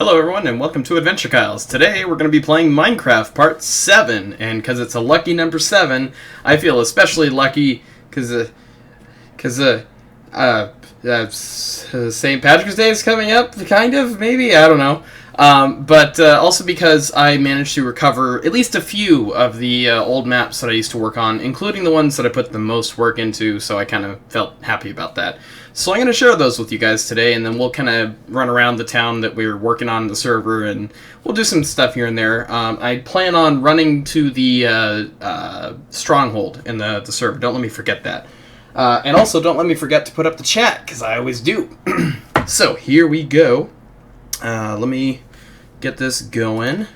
Hello everyone and welcome to AdventureKyles. Today we're going to be playing Minecraft Part 7, and because it's a lucky number 7, I feel especially lucky because St. Patrick's Day is coming up, kind of, maybe, I don't know. But also because I managed to recover at least a few of the old maps that I used to work on, including the ones that I put the most work into, so I kind of felt happy about that. So I'm going to share those with you guys today, and then we'll kind of run around the town that we're working on the server, and we'll do some stuff here and there. I plan on running to the stronghold in the server. Don't let me forget that. And also, don't let me forget to put up the chat, because I always do. So, here we go. Let me get this going.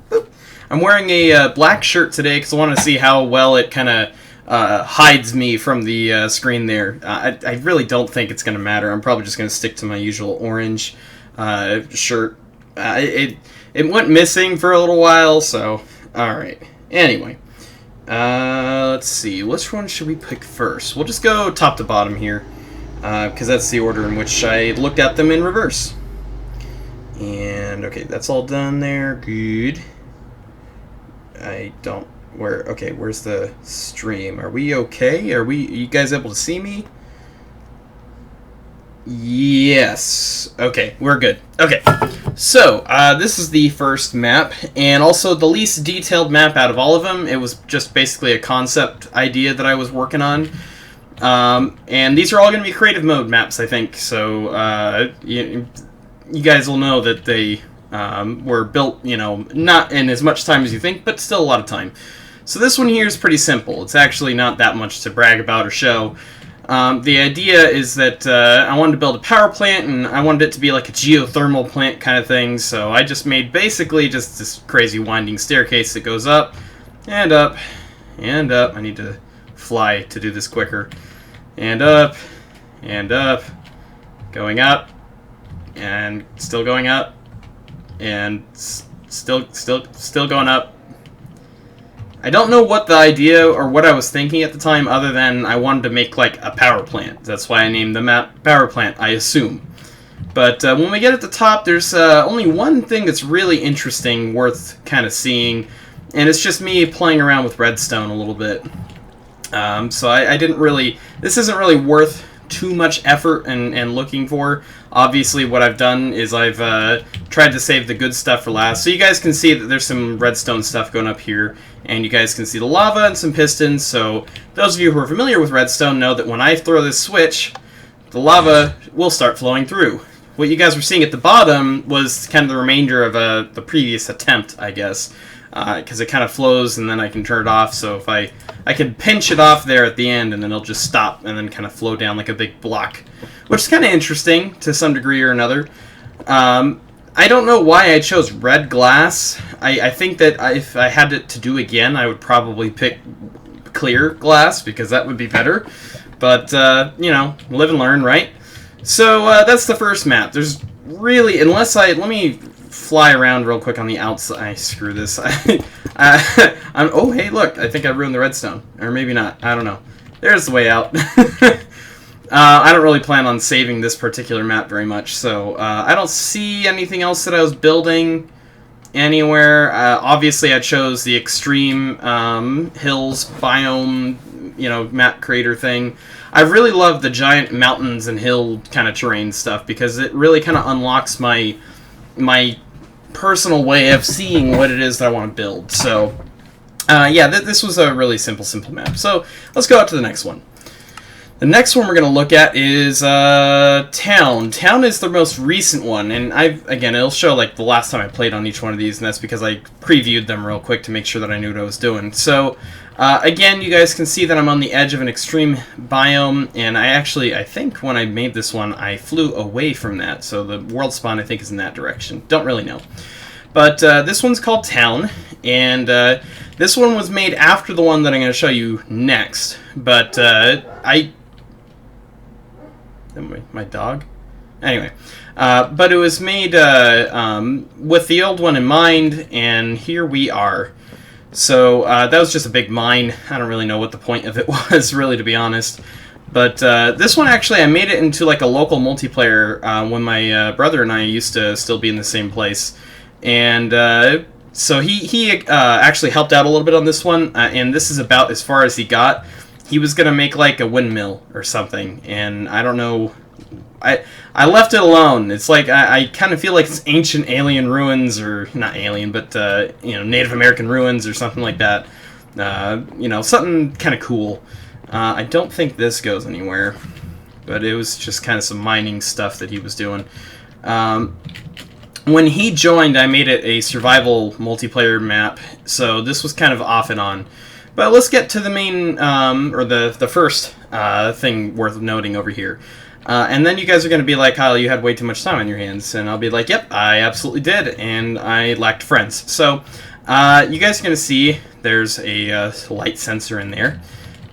Boop. I'm wearing a black shirt today because I want to see how well it kind of hides me from the screen there. I really don't think it's going to matter. I'm probably just going to stick to my usual orange shirt. It went missing for a little while, so alright. Anyway, let's see. Which one should we pick first? We'll just go top to bottom here, because that's the order in which I looked at them in reverse. And, okay, that's all done there. Good. Where's the stream? Are we okay? Are you guys able to see me? Yes. Okay, we're good. Okay, so, this is the first map, and also the least detailed map out of all of them. It was just basically a concept idea that I was working on. And these are all going to be creative mode maps, I think, so, you guys will know that they were built, not in as much time as you think, but still a lot of time. So this one here is pretty simple. It's actually not that much to brag about or show. The idea is that I wanted to build a power plant, and I wanted it to be like a geothermal plant kind of thing, so I just made basically just this crazy winding staircase that goes up, and up, and up. I need to fly to do this quicker. And up, going up, and still going up, and still going up. I don't know what the idea or what I was thinking at the time, other than I wanted to make like a power plant. That's why I named the map Power Plant, I assume. But when we get at the top, there's only one thing that's really interesting, worth kind of seeing, and it's just me playing around with redstone a little bit. So I didn't really... This isn't really worth too much effort and looking for. Obviously, what I've done is I've tried to save the good stuff for last. So you guys can see that there's some redstone stuff going up here, and you guys can see the lava and some pistons. So those of you who are familiar with redstone know that when I throw this switch, the lava will start flowing through. What you guys were seeing at the bottom was kind of the remainder of the previous attempt, I guess, because it kind of flows and then I can turn it off. So if I can pinch it off there at the end, and then it'll just stop and then kind of flow down like a big block, which is kind of interesting to some degree or another. I don't know why I chose red glass. I think that if I had it to do again, I would probably pick clear glass, because that would be better. But, live and learn, right? So, that's the first map. There's really, let me fly around real quick on the outside. Screw this. Oh, hey, look, I think I ruined the redstone. Or maybe not. I don't know. There's the way out. I don't really plan on saving this particular map very much, so I don't see anything else that I was building anywhere. Obviously, I chose the extreme hills biome, map creator thing. I really love the giant mountains and hill kind of terrain stuff, because it really kind of unlocks my personal way of seeing what it is that I want to build. So, yeah, this was a really simple map. So, let's go out to the next one. The next one we're going to look at is Town. Town is the most recent one, and again, it'll show like the last time I played on each one of these, and that's because I previewed them real quick to make sure that I knew what I was doing. So, again, you guys can see that I'm on the edge of an extreme biome, and I think when I made this one, I flew away from that, so the world spawn, I think, is in that direction. Don't really know. But this one's called Town, and this one was made after the one that I'm going to show you next, but my dog? Anyway, but it was made with the old one in mind, and here we are. So that was just a big mine. I don't really know what the point of it was, really, to be honest. But this one, actually, I made it into like a local multiplayer when my brother and I used to still be in the same place. And so he actually helped out a little bit on this one, and this is about as far as he got. He was going to make like a windmill or something, and I don't know. I left it alone. It's like I kind of feel like it's ancient alien ruins, or not alien, but Native American ruins or something like that. Something kind of cool. I don't think this goes anywhere, but it was just kind of some mining stuff that he was doing. When he joined, I made it a survival multiplayer map, so this was kind of off and on. But let's get to the main, or the first thing worth noting over here. And then you guys are going to be like, Kyle, you had way too much time on your hands. And I'll be like, yep, I absolutely did, and I lacked friends. So you guys are going to see there's a light sensor in there,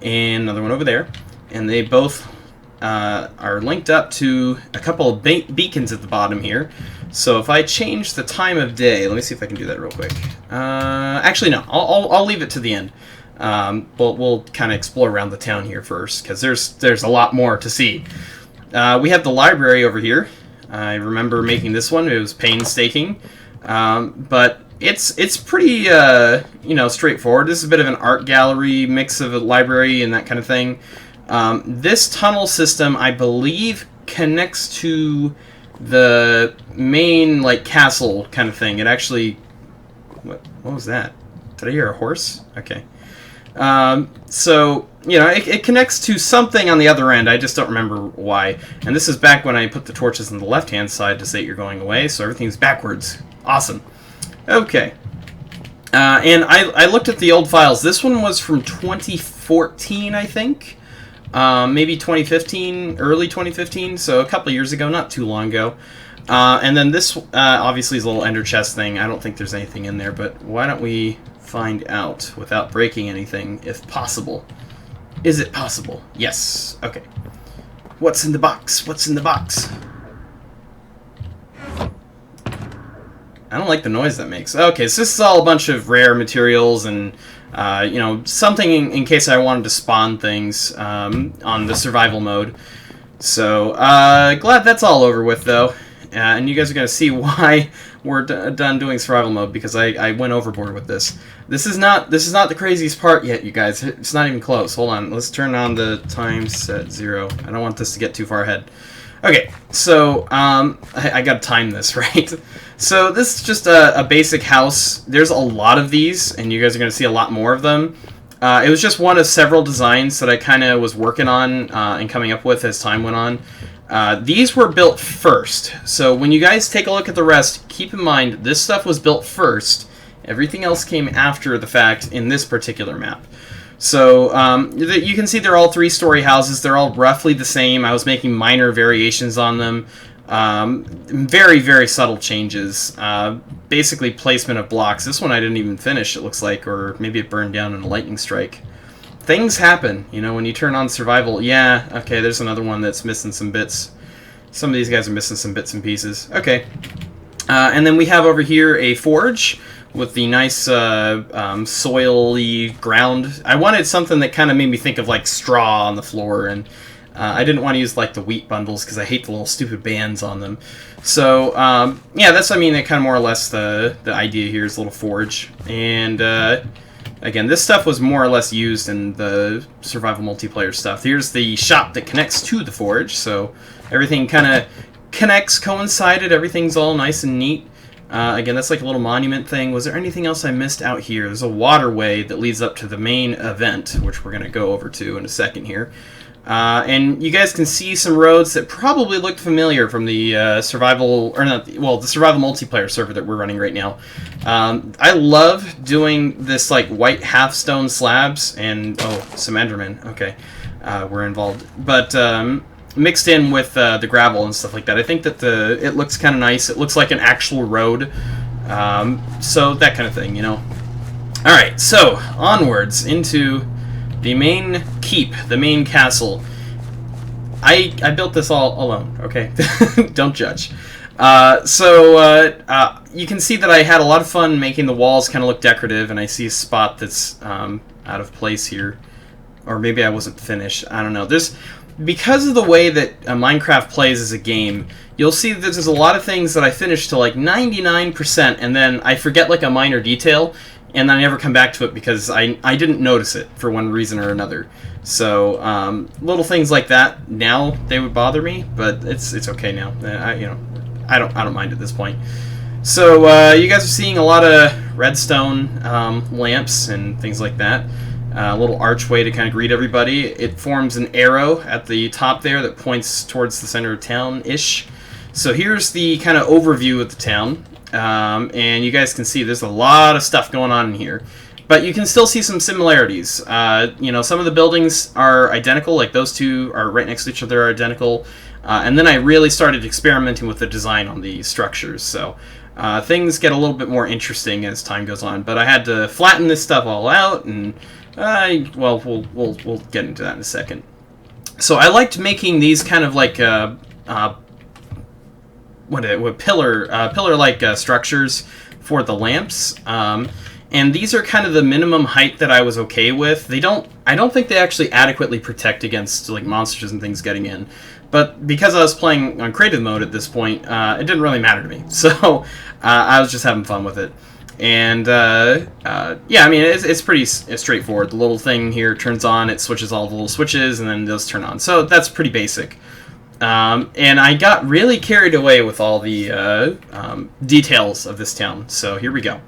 and another one over there. And they both are linked up to a couple of beacons at the bottom here. So if I change the time of day, let me see if I can do that real quick. Actually, no, I'll leave it to the end. We'll kind of explore around the town here first, because there's a lot more to see. We have the library over here. I remember making this one. It was painstaking, but it's pretty straightforward. This is a bit of an art gallery mix of a library and that kind of thing. This tunnel system, I believe, connects to the main like castle kind of thing. It actually, what was that? Did I hear a horse? Okay. So, it connects to something on the other end. I just don't remember why. And this is back when I put the torches on the left-hand side to say you're going away, so everything's backwards. Awesome. Okay. And I looked at the old files. This one was from 2014, I think. Maybe 2015, early 2015, so a couple years ago, not too long ago. And then this, obviously, is a little ender chest thing. I don't think there's anything in there, but why don't we find out without breaking anything, if possible. Is it possible? Yes. Okay. What's in the box? What's in the box? I don't like the noise that makes. Okay, so this is all a bunch of rare materials and, something in case I wanted to spawn things on the survival mode. So, glad that's all over with, though. And you guys are going to see why we're done doing survival mode, because I went overboard with this. This is not the craziest part yet, you guys. It's not even close. Hold on. Let's turn on the time set 0. I don't want this to get too far ahead. Okay, so I got to time this, right? So this is just a basic house. There's a lot of these, and you guys are going to see a lot more of them. It was just one of several designs that I kind of was working on and coming up with as time went on. These were built first, so when you guys take a look at the rest, keep in mind this stuff was built first. Everything else came after the fact in this particular map. So you can see they're all 3-story houses. They're all roughly the same. I was making minor variations on them. Very, very subtle changes. Basically placement of blocks. This one I didn't even finish, it looks like, or maybe it burned down in a lightning strike. Things happen, when you turn on survival. Yeah, okay, there's another one that's missing some bits. Some of these guys are missing some bits and pieces. Okay. And then we have over here a forge with the nice soily ground. I wanted something that kind of made me think of like straw on the floor, and I didn't want to use like the wheat bundles because I hate the little stupid bands on them. So yeah, that's kind of more or less the idea here is a little forge. And again, this stuff was more or less used in the survival multiplayer stuff. Here's the shop that connects to the forge, so everything kind of connects, coincided, everything's all nice and neat. Again, that's like a little monument thing. Was there anything else I missed out here? There's a waterway that leads up to the main event, which we're going to go over to in a second here. And you guys can see some roads that probably look familiar from the survival, or not, well, the survival multiplayer server that we're running right now. I love doing this like white half-stone slabs, and, oh, some Endermen, okay, were involved. But, mixed in with the gravel and stuff like that. I think that it looks kind of nice. It looks like an actual road. So that kind of thing, Alright, so onwards into the main keep, the main castle. I built this all alone, okay? Don't judge. You can see that I had a lot of fun making the walls kind of look decorative, and I see a spot that's out of place here. Or maybe I wasn't finished. I don't know. because of the way that Minecraft plays as a game, you'll see that there's a lot of things that I finish to like 99%, and then I forget like a minor detail, and then I never come back to it because I didn't notice it for one reason or another. So little things like that now they would bother me, but it's okay now. I don't mind at this point. So you guys are seeing a lot of redstone lamps and things like that. A little archway to kind of greet everybody. It forms an arrow at the top there that points towards the center of town-ish. So here's the kind of overview of the town. And you guys can see there's a lot of stuff going on in here. But you can still see some similarities. Some of the buildings are identical, like those two are right next to each other, are identical. And then I really started experimenting with the design on the structures. So things get a little bit more interesting as time goes on. But I had to flatten this stuff all out, and we'll get into that in a second. So I liked making these kind of like pillar-like structures for the lamps, and these are kind of the minimum height that I was okay with. I don't think they actually adequately protect against like monsters and things getting in, but because I was playing on creative mode at this point, it didn't really matter to me. So I was just having fun with it. And yeah, I mean, it's pretty straightforward. The little thing here turns on, it switches all the little switches, and then those turn on. So that's pretty basic. And I got really carried away with all the details of this town. So here we go.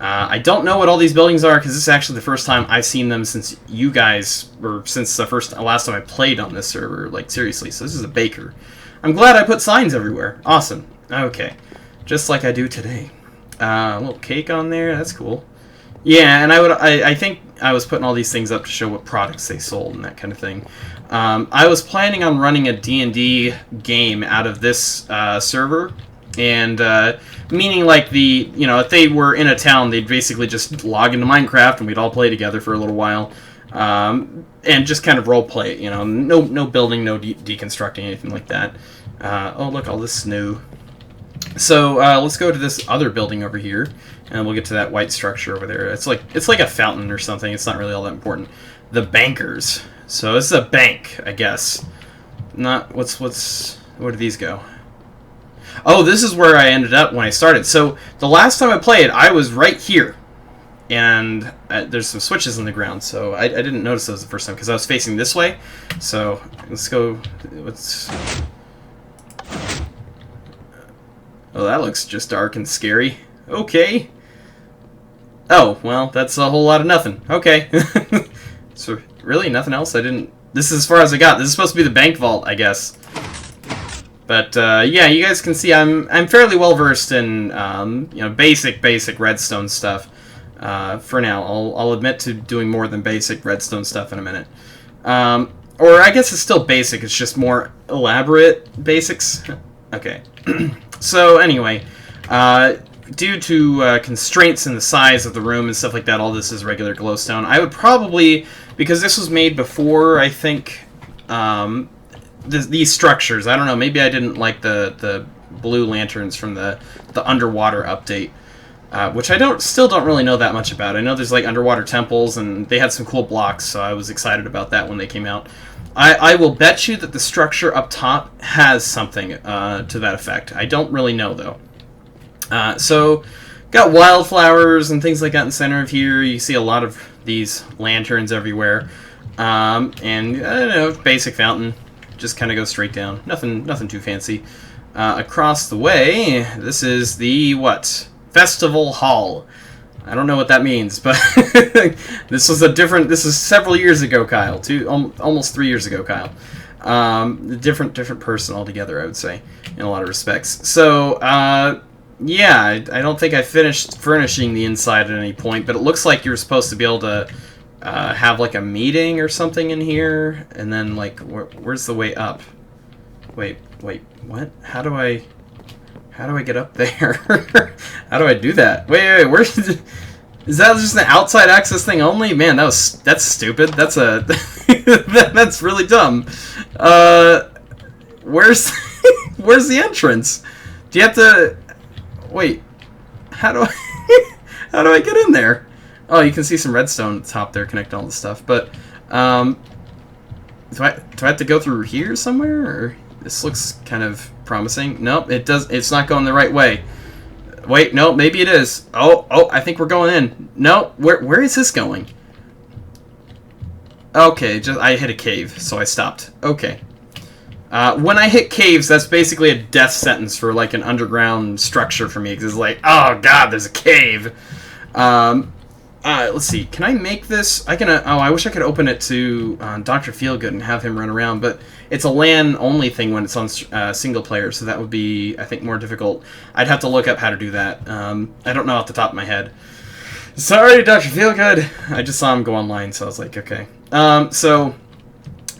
I don't know what all these buildings are, because this is actually the first time I've seen them since you guys, or since the last time I played on this server, like seriously. So this is a baker. I'm glad I put signs everywhere. Awesome. Okay. Just like I do today. A little cake on there, that's cool. Yeah, and I think I was putting all these things up to show what products they sold and that kind of thing. I was planning on running a D&D game out of this server, and meaning like if they were in a town, they'd basically just log into Minecraft and we'd all play together for a little while, and just kind of role play it. No building, no deconstructing, anything like that. Oh look, all this snow. So let's go to this other building over here, and we'll get to that white structure over there. It's like a fountain or something. It's not really all that important. The bankers. So this is a bank, I guess. Not where do these go? Oh, this is where I ended up when I started. So the last time I played, I was right here, and there's some switches in the ground. So I didn't notice those the first time because I was facing this way. So let's go. Oh, that looks just dark and scary. Okay. Oh, well, that's a whole lot of nothing. Okay. So, really? Nothing else? This is as far as I got. This is supposed to be the bank vault, I guess. But, yeah, you guys can see I'm fairly well-versed in, basic redstone stuff. For now. I'll admit to doing more than basic redstone stuff in a minute. Or I guess it's still basic. It's just more elaborate basics. Okay. So anyway, due to constraints in the size of the room and stuff like that, all this is regular glowstone. I would probably, because this was made before, I think, these structures. I don't know, maybe I didn't like the blue lanterns from the underwater update, which I still don't really know that much about. I know there's like underwater temples, and they had some cool blocks, so I was excited about that when they came out. I will bet you that the structure up top has something to that effect. I don't really know, though. So, got wildflowers and things like that in the center of here. You see a lot of these lanterns everywhere. And, I don't know, basic fountain. Just kind of goes straight down. Nothing too fancy. Across the way, this is the, Festival Hall. I don't know what that means, but this is several years ago, Kyle. Almost 3 years ago, Kyle. Different person altogether, I would say, in a lot of respects. So, yeah, I don't think I finished furnishing the inside at any point, but it looks like you're supposed to be able to have, like, a meeting or something in here, and then, like, where's the way up? Wait, what? How do I get up there? How do I do that? Wait, where's... Is that just an outside access thing only? Man, that's stupid. That's that's really dumb. Where's the entrance? Do you have to... Wait, how do I get in there? Oh, you can see some redstone at the top there connecting all the stuff, but Do I have to go through here somewhere? Or this looks kind of promising. Nope, it does. It's not going the right way. Wait, no, maybe it is. Oh, I think we're going in. No, where is this going? Okay, I hit a cave, so I stopped. Okay. When I hit caves, that's basically a death sentence for, like, an underground structure for me, because it's like, oh god, there's a cave. Let's see, can I make this? I wish I could open it to Dr. Feelgood and have him run around, but it's a LAN-only thing when it's on single player, so that would be, I think, more difficult. I'd have to look up how to do that. I don't know off the top of my head. Sorry, Dr. Feelgood! I just saw him go online, so I was like, okay.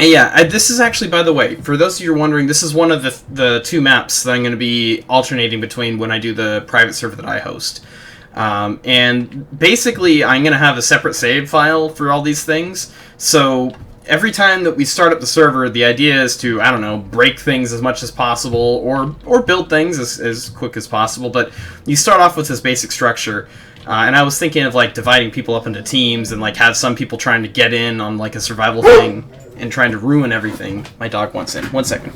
Yeah, this is actually, by the way, for those of you who are wondering, this is one of the two maps that I'm going to be alternating between when I do the private server that I host. And basically, I'm going to have a separate save file for all these things, so every time that we start up the server, the idea is to, I don't know, break things as much as possible, or build things as quick as possible, but you start off with this basic structure. And I was thinking of, like, dividing people up into teams and, like, have some people trying to get in on, like, a survival thing and trying to ruin everything. My dog wants in. 1 second.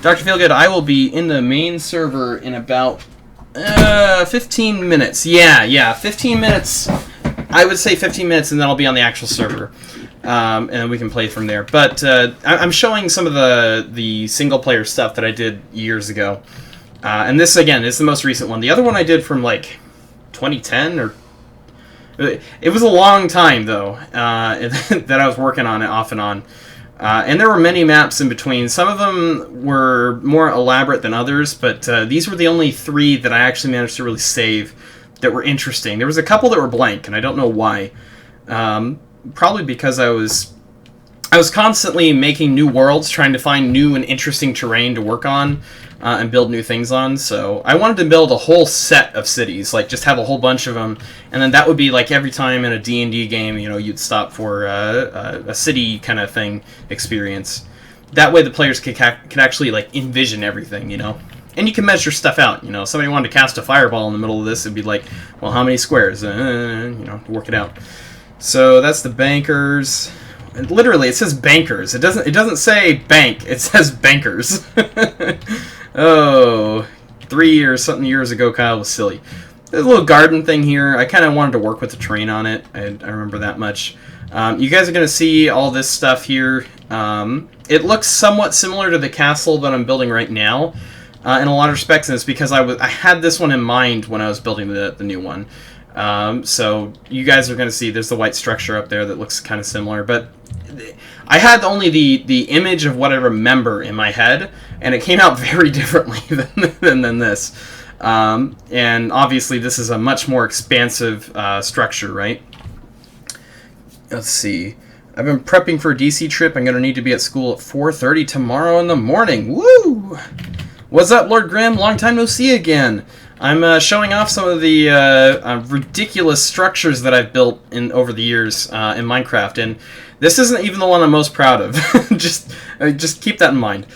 Dr. Feelgood, I will be in the main server in about 15 minutes. Yeah, 15 minutes. I would say 15 minutes, and then I'll be on the actual server. And then we can play from there. But I'm showing some of the single-player stuff that I did years ago. And this, again, is the most recent one. The other one I did from, like, 2010, or... It was a long time, though, that I was working on it off and on. And there were many maps in between. Some of them were more elaborate than others, but these were the only 3 that I actually managed to really save that were interesting. There was a couple that were blank, and I don't know why. Probably because I was constantly making new worlds, trying to find new and interesting terrain to work on and build new things on. So I wanted to build a whole set of cities, like just have a whole bunch of them, and then that would be like every time in a D&D game, you know, you'd stop for a city kind of thing experience. That way the players could actually like envision everything, you know. And you can measure stuff out, you know. If somebody wanted to cast a fireball in the middle of this, it'd be like, well, how many squares? You know, work it out. So that's the bankers. And literally, it says bankers. It doesn't say bank. It says bankers. Oh, 3 or something years ago, Kyle was silly. There's a little garden thing here. I kind of wanted to work with the terrain on it. I remember that much. You guys are going to see all this stuff here. It looks somewhat similar to the castle that I'm building right now, in a lot of respects, and it's because I had this one in mind when I was building the new one. So you guys are going to see there's the white structure up there that looks kind of similar, but I had only the image of what I remember in my head, and it came out very differently than this. And obviously this is a much more expansive structure, right? Let's see. I've been prepping for a DC trip. I'm going to need to be at school at 4:30 tomorrow in the morning. Woo! What's up, Lord Grimm? Long time no see again. I'm showing off some of the ridiculous structures that I've built over the years in Minecraft, and this isn't even the one I'm most proud of. just keep that in mind.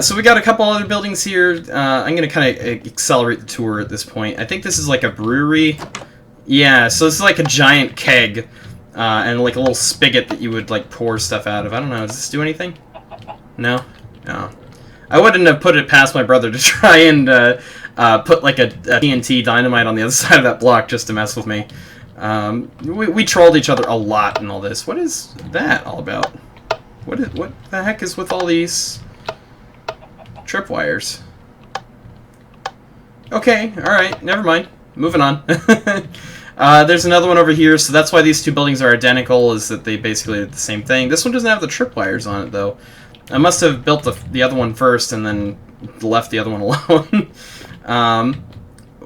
So we got a couple other buildings here. I'm going to kind of accelerate the tour at this point. I think this is like a brewery. Yeah, so this is like a giant keg and like a little spigot that you would like pour stuff out of. I don't know. Does this do anything? No? No. I wouldn't have put it past my brother to try and put like a TNT dynamite on the other side of that block just to mess with me. We trolled each other a lot in all this. What is that all about? What the heck is with all these tripwires? Okay, alright, never mind. Moving on. There's another one over here, so that's why these two buildings are identical, is that they basically did the same thing. This one doesn't have the tripwires on it, though. I must have built the other one first and then left the other one alone.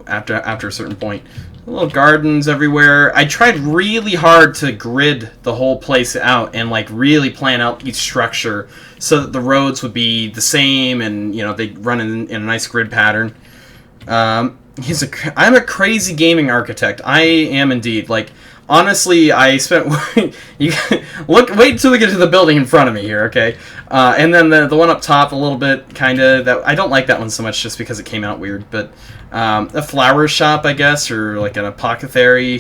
After a certain point. Little gardens everywhere. I tried really hard to grid the whole place out and like really plan out each structure so that the roads would be the same and, you know, they run in a nice grid pattern. I'm a crazy gaming architect. I am indeed. Like, honestly, I spent... wait until we get to the building in front of me here, okay? And then the one up top a little bit, kind of... I don't like that one so much just because it came out weird, but a flower shop, I guess, or like an apothecary.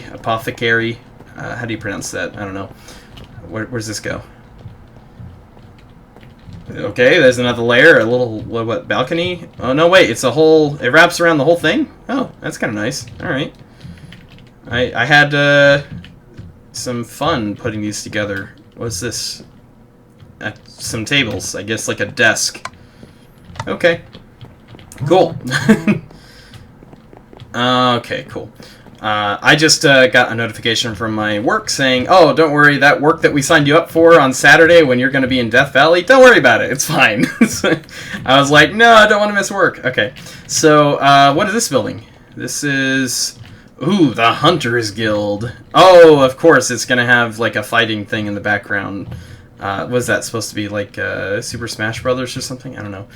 How do you pronounce that? I don't know. Where's this go? Okay, there's another layer, a little, what, balcony? Oh, no, wait, it's a whole, it wraps around the whole thing? Oh, that's kind of nice. Alright. I had, some fun putting these together. What's this? Some tables, I guess, like a desk. Okay. Cool. Okay, cool. I just got a notification from my work saying, oh, don't worry, that work that we signed you up for on Saturday when you're going to be in Death Valley, don't worry about it, it's fine. I was like, no, I don't want to miss work. Okay, so what is this building? This is... Ooh, the Hunters Guild. Oh, of course, it's going to have like a fighting thing in the background. Was that supposed to be like Super Smash Brothers or something? I don't know.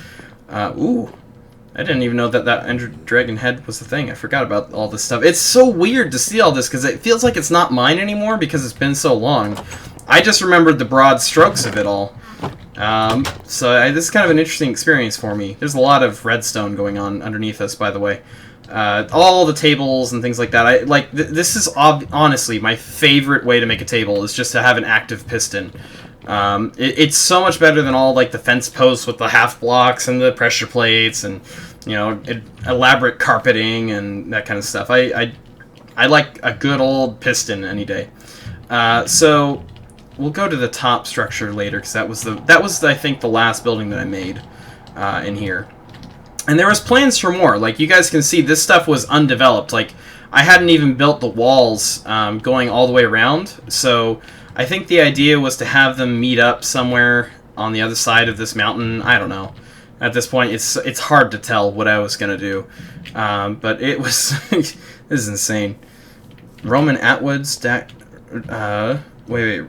Ooh. I didn't even know that Ender Dragon head was the thing. I forgot about all this stuff. It's so weird to see all this because it feels like it's not mine anymore because it's been so long. I just remembered the broad strokes of it all. So this is kind of an interesting experience for me. There's a lot of redstone going on underneath us, by the way. All the tables and things like that. This is honestly my favorite way to make a table is just to have an active piston. It's so much better than all like the fence posts with the half blocks and the pressure plates and elaborate carpeting and that kind of stuff. I like a good old piston any day. So we'll go to the top structure later because that was I think the last building that I made in here. And there was plans for more. Like you guys can see, this stuff was undeveloped. Like I hadn't even built the walls going all the way around. So I think the idea was to have them meet up somewhere on the other side of this mountain. I don't know. At this point, it's hard to tell what I was gonna do, but it was this is insane. Roman Atwood's wait,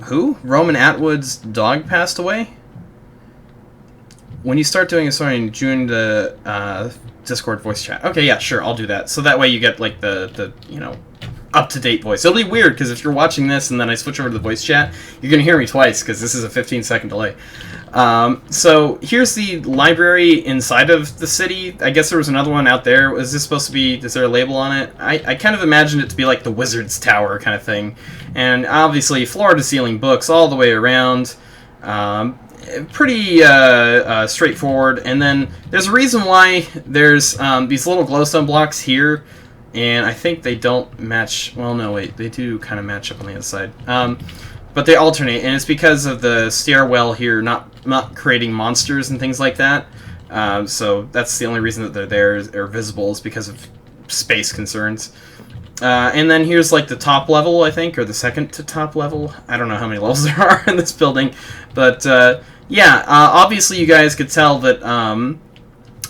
who? Roman Atwood's dog passed away. When you start doing a story, join the Discord voice chat. Okay, yeah, sure, I'll do that. So that way you get like the up-to-date voice. It'll be weird because if you're watching this and then I switch over to the voice chat, you're gonna hear me twice because this is a 15-second delay. So here's the library inside of the city. I guess there was another one out there. Is this supposed to be, is there a label on it? I kind of imagined it to be like the Wizard's Tower kind of thing. And obviously floor-to-ceiling books all the way around. Pretty straightforward. And then there's a reason why there's these little glowstone blocks here. And I think they don't match... Well, no, wait. They do kind of match up on the other side. But they alternate, and it's because of the stairwell here not creating monsters and things like that. So that's the only reason that they're there or visible is because of space concerns. And then here's like the top level, I think, or the second to top level. I don't know how many levels there are in this building. But, yeah, obviously you guys could tell that...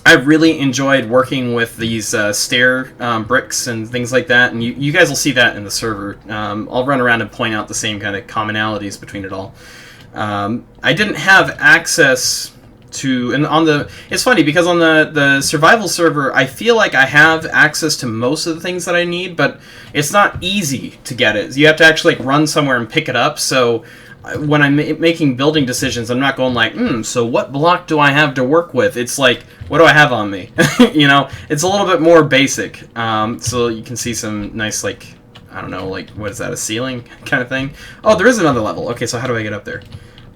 I really enjoyed working with these stair bricks and things like that, and you guys will see that in the server. I'll run around and point out the same kind of commonalities between it all. I didn't have access to... and on the... It's funny, because on the survival server, I feel like I have access to most of the things that I need, but it's not easy to get it. You have to actually like, run somewhere and pick it up, so... When I'm making building decisions, I'm not going like, so what block do I have to work with? It's like, what do I have on me? It's a little bit more basic. So you can see some nice, like, I don't know, like, what is that, a ceiling kind of thing? Oh, there is another level. Okay, so how do I get up there?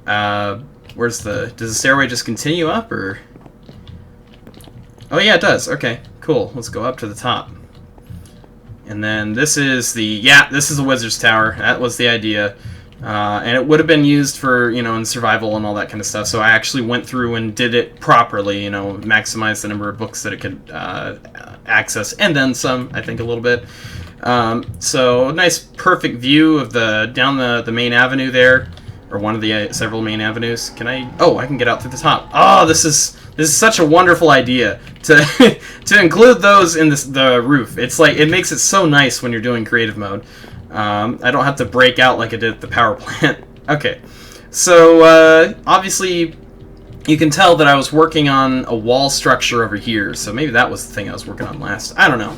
Does the stairway just continue up, or? Oh, yeah, it does. Okay, cool. Let's go up to the top. And then this is the Wizard's Tower. That was the idea. And it would have been used for, in survival and all that kind of stuff. So I actually went through and did it properly, maximized the number of books that it could access, and then some, I think, a little bit. So a nice, perfect view of down the main avenue there, or one of the several main avenues. I can get out through the top. Oh, this is such a wonderful idea to to include those in the roof. It's like it makes it so nice when you're doing creative mode. I don't have to break out like I did at the power plant. Okay, so obviously you can tell that I was working on a wall structure over here, so maybe that was the thing I was working on last. I don't know.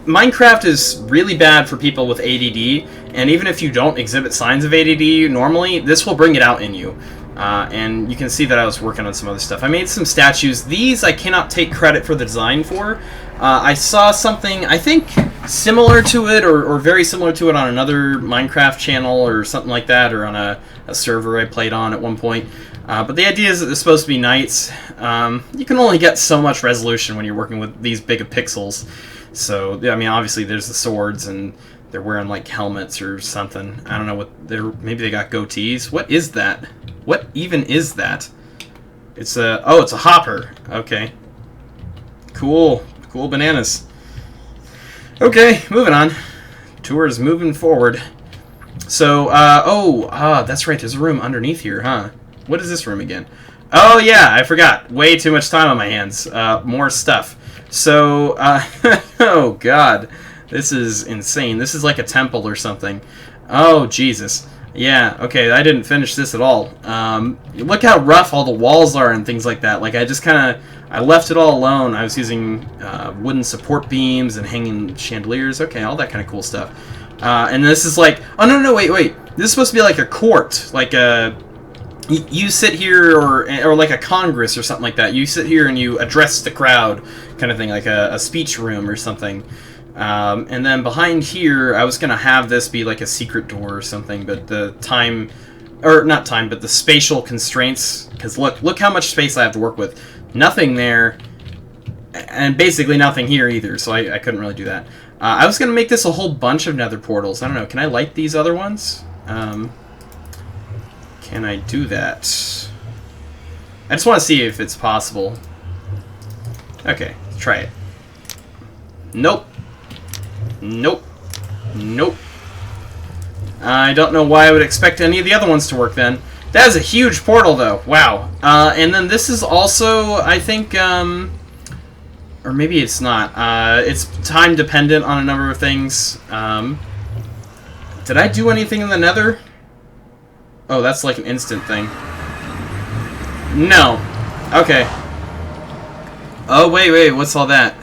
Minecraft is really bad for people with ADD, and even if you don't exhibit signs of ADD normally, this will bring it out in you. And you can see that I was working on some other stuff. I made some statues. These I cannot take credit for the design for. I saw something, I think, similar to it, or very similar to it on another Minecraft channel or something like that, or on a server I played on at one point. But the idea is that they're supposed to be knights. You can only get so much resolution when you're working with these big of pixels. So, I mean, obviously there's the swords, and they're wearing, like, helmets or something. I don't know what they're... Maybe they got goatees. What is that? What even is that? It's a... Oh, it's a hopper. Okay. Cool. Cool bananas. Okay, moving on. Tour is moving forward. So, that's right. There's a room underneath here, huh? What is this room again? Oh, yeah, I forgot. Way too much time on my hands. More stuff. So, oh, God. This is insane. This is like a temple or something. Oh, Jesus. Yeah, okay, I didn't finish this at all. Look how rough all the walls are and things like that. Like, I just kind of... I left it all alone. I was using wooden support beams and hanging chandeliers. Okay, all that kind of cool stuff. And this is like... Oh, no, wait. This is supposed to be like a court. Like a... You sit here, or like a congress or something like that. You sit here and you address the crowd, kind of thing, like a speech room or something. And then behind here, I was going to have this be like a secret door or something, but the time... Or, not time, but the spatial constraints... Because look how much space I have to work with. Nothing there, and basically nothing here either, so I couldn't really do that. I was going to make this a whole bunch of nether portals. I don't know, can I light these other ones? Can I do that? I just want to see if it's possible. Okay, let's try it. Nope. Nope. Nope. I don't know why I would expect any of the other ones to work then. That is a huge portal, though. Wow. And then this is also, I think, or maybe it's not. It's time dependent on a number of things. Did I do anything in the nether? Oh, that's like an instant thing. No. Okay. Oh, wait, what's all that?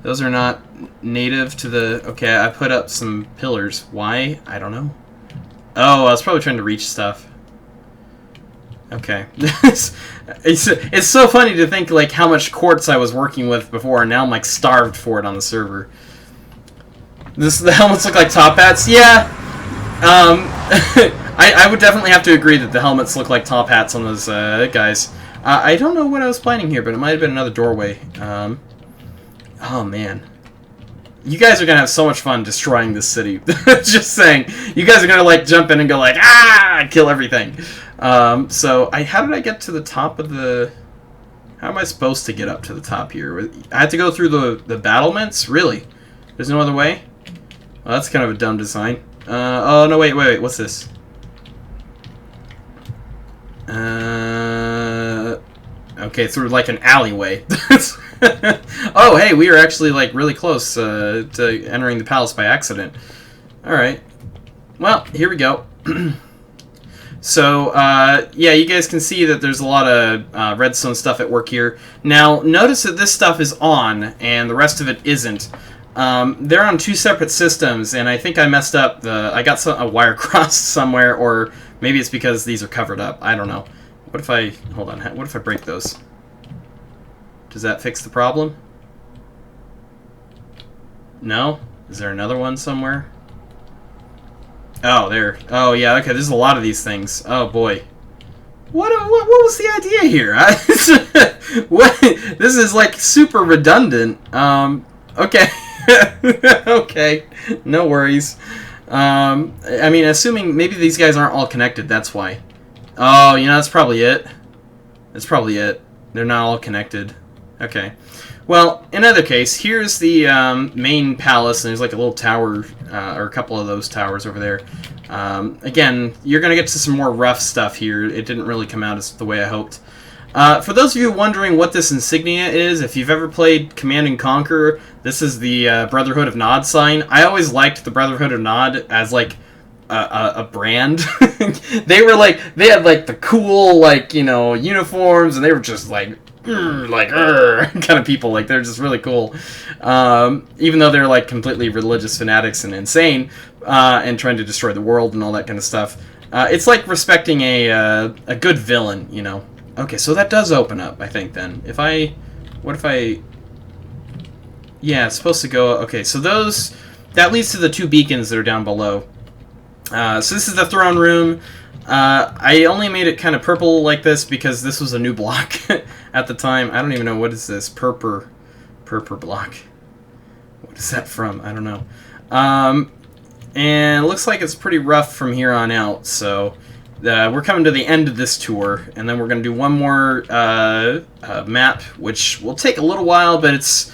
Those are not native to the... Okay, I put up some pillars. Why? I don't know. Oh, I was probably trying to reach stuff. Okay. it's so funny to think, like, how much quartz I was working with before, and now I'm, like, starved for it on the server. The helmets look like top hats? Yeah. I would definitely have to agree that the helmets look like top hats on those guys. I don't know what I was planning here, but it might have been another doorway. Oh, man. You guys are going to have so much fun destroying this city. Just saying. You guys are going to, like, jump in and go, like, ah! Kill everything. How did I get to the top of the... How am I supposed to get up to the top here? I had to go through the battlements? Really? There's no other way? Well, that's kind of a dumb design. Oh, no, wait. What's this? Okay, through, like, an alleyway. Oh, hey, we are actually, like, really close to entering the palace by accident. Alright. Well, here we go. So, yeah, you guys can see that there's a lot of redstone stuff at work here. Now, notice that this stuff is on, and the rest of it isn't. They're on two separate systems, and I think I messed up I got a wire crossed somewhere, or maybe it's because these are covered up. I don't know. What if I... Hold on. What if I break those? Does that fix the problem? No? Is there another one somewhere? Oh, there. Oh, yeah, okay, there's a lot of these things. Oh, boy. What was the idea here? What? This is, like, super redundant. Okay. Okay. No worries. I mean, assuming maybe these guys aren't all connected, that's why. Oh, you know, that's probably it. That's probably it. They're not all connected. Okay. Well, in either case, here's the main palace, and there's like a little tower, or a couple of those towers over there. Again, you're going to get to some more rough stuff here. It didn't really come out as the way I hoped. For those of you wondering what this insignia is, if you've ever played Command & Conquer, this is the Brotherhood of Nod sign. I always liked the Brotherhood of Nod as, like, a brand. They had, like, the cool, like, you know, uniforms, and they were just, like, kind of people. Like, they're just really cool. Even though they're, like, completely religious fanatics and insane, and trying to destroy the world and all that kind of stuff. It's like respecting a good villain, you know. Okay, so that does open up, I think, then. If I... What if I... Yeah, it's supposed to go... Okay, so those... That leads to the 2 beacons that are down below. So this is the throne room. I only made it kind of purple like this because this was a new block at the time. I don't even know, what is this? Purple block. What is that from? I don't know. And it looks like it's pretty rough from here on out, so we're coming to the end of this tour, and then we're going to do one more map, which will take a little while, but it's...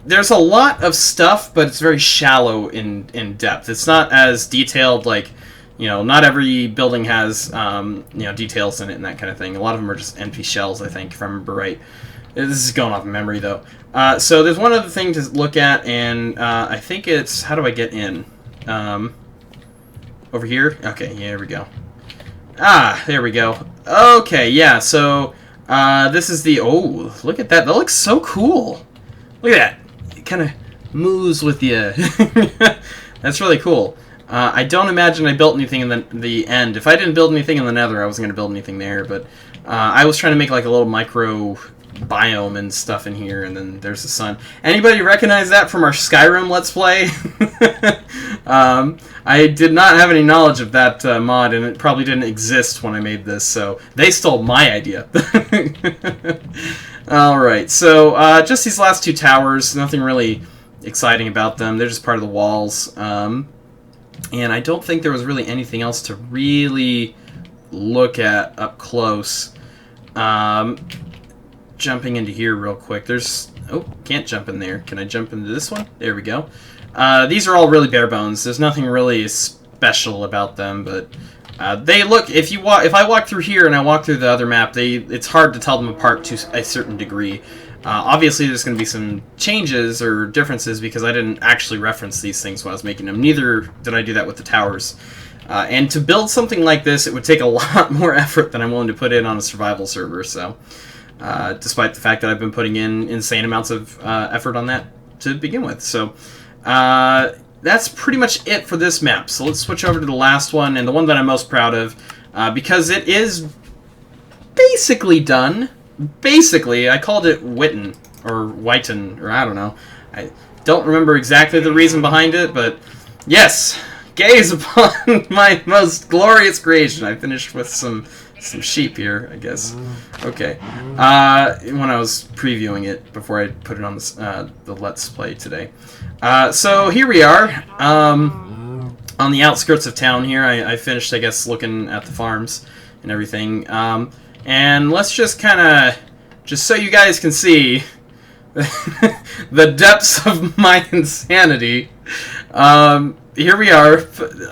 there's a lot of stuff, but it's very shallow in depth. It's not as detailed, like, you know, not every building has, you know, details in it and that kind of thing. A lot of them are just empty shells, I think, if I remember right. This is going off of memory, though. So there's one other thing to look at, and I think it's... How do I get in? Over here? Okay, yeah, here we go. Ah, there we go. Okay, yeah, so this is the... Oh, look at that. That looks so cool. Look at that. It kind of moves with you. That's really cool. I don't imagine I built anything in the end. If I didn't build anything in the nether, I wasn't going to build anything there, but I was trying to make like a little micro biome and stuff in here, and then there's the sun. Anybody recognize that from our Skyrim Let's Play? I did not have any knowledge of that mod, and it probably didn't exist when I made this, so they stole my idea. Alright, so just these last 2 towers, nothing really exciting about them. They're just part of the walls. And I don't think there was really anything else to really look at up close. Jumping into here real quick. There's... Oh, can't jump in there. Can I jump into this one? There we go. These are all really bare bones. There's nothing really special about them, but they look... If I walk through here and I walk through the other map, it's hard to tell them apart to a certain degree. Obviously, there's going to be some changes or differences because I didn't actually reference these things when I was making them. Neither did I do that with the towers. And to build something like this, it would take a lot more effort than I'm willing to put in on a survival server, so... despite the fact that I've been putting in insane amounts of effort on that to begin with. So that's pretty much it for this map. So let's switch over to the last one, and the one that I'm most proud of, because it is basically done. Basically, I called it Witten, or Whiten, or I don't know. I don't remember exactly the reason behind it, but yes, gaze upon my most glorious creation. I finished with some sheep here, I guess. Okay. When I was previewing it before I put it on the Let's Play today. So here we are, on the outskirts of town here. I finished, I guess, looking at the farms and everything. And let's just kind of, just so you guys can see the depths of my insanity. Here we are.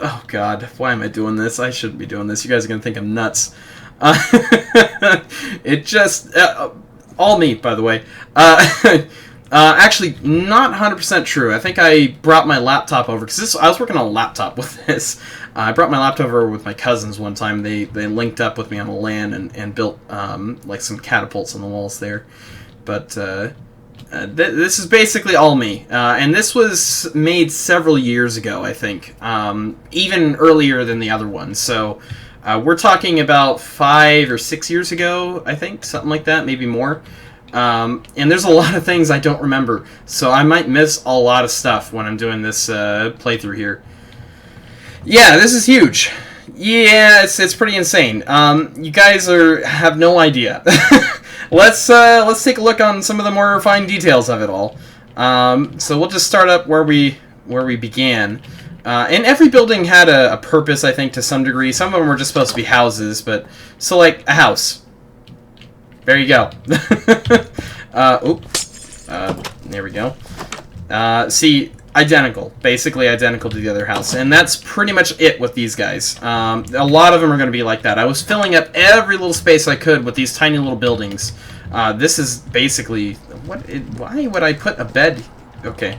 Oh God, why am I doing this? I shouldn't be doing this. You guys are gonna think I'm nuts. It just... all me, by the way. Actually, not 100% true. I think I brought my laptop over, because I was working on a laptop with this. I brought my laptop over with my cousins one time. They linked up with me on a LAN and built like some catapults on the walls there. But this is basically all me. And this was made several years ago, I think. Even earlier than the other one. So... we're talking about 5 or 6 years ago, I think, something like that, maybe more. And there's a lot of things I don't remember, so I might miss a lot of stuff when I'm doing this playthrough here. Yeah, this is huge. Yeah, it's pretty insane. You guys have no idea. Let's take a look on some of the more refined details of it all. So we'll just start up where we began. And every building had a purpose, I think, to some degree. Some of them were just supposed to be houses, but... So, like, a house. There you go. There we go. See, identical. Basically identical to the other house. And that's pretty much it with these guys. A lot of them are going to be like that. I was filling up every little space I could with these tiny little buildings. This is basically... Why would I put a bed... Okay.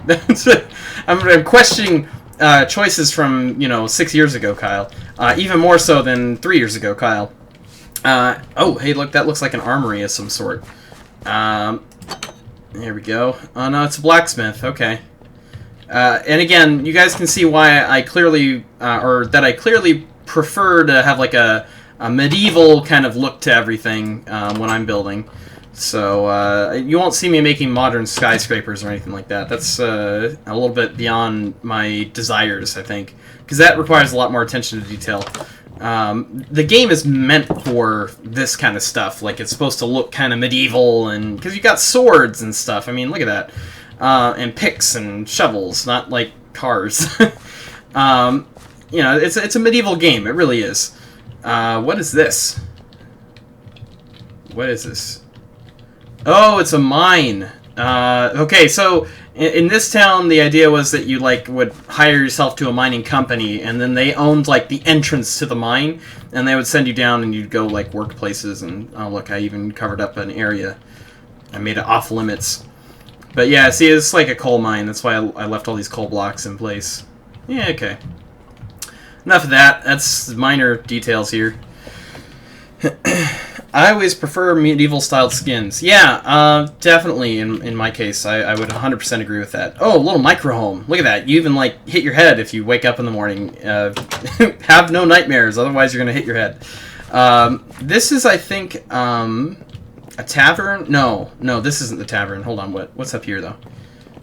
I'm questioning... choices from, 6 years ago, Kyle. Even more so than 3 years ago, Kyle. Oh, hey, look, that looks like an armory of some sort. There we go. Oh, no, it's a blacksmith. Okay. And again, you guys can see why I clearly, prefer to have like a medieval kind of look to everything when I'm building. So you won't see me making modern skyscrapers or anything like that. That's a little bit beyond my desires, I think, because that requires a lot more attention to detail. The game is meant for this kind of stuff. Like, it's supposed to look kind of medieval, and because you got swords and stuff. I mean, look at that, and picks and shovels, not like cars. You know, it's a medieval game. It really is. What is this? What is this? Oh, it's a mine. Okay, so in this town, the idea was that you like would hire yourself to a mining company, and then they owned like the entrance to the mine, and they would send you down, and you'd go like work places. And oh look, I even covered up an area. I made it off limits. But yeah, see, it's like a coal mine. That's why I left all these coal blocks in place. Yeah, okay. Enough of that. That's minor details here. I always prefer medieval-styled skins. Yeah, definitely, in my case. I would 100% agree with that. Oh, a little micro-home. Look at that. You even, like, hit your head if you wake up in the morning. Have no nightmares, otherwise you're going to hit your head. This is, I think, a tavern? No, this isn't the tavern. Hold on, what's up here, though?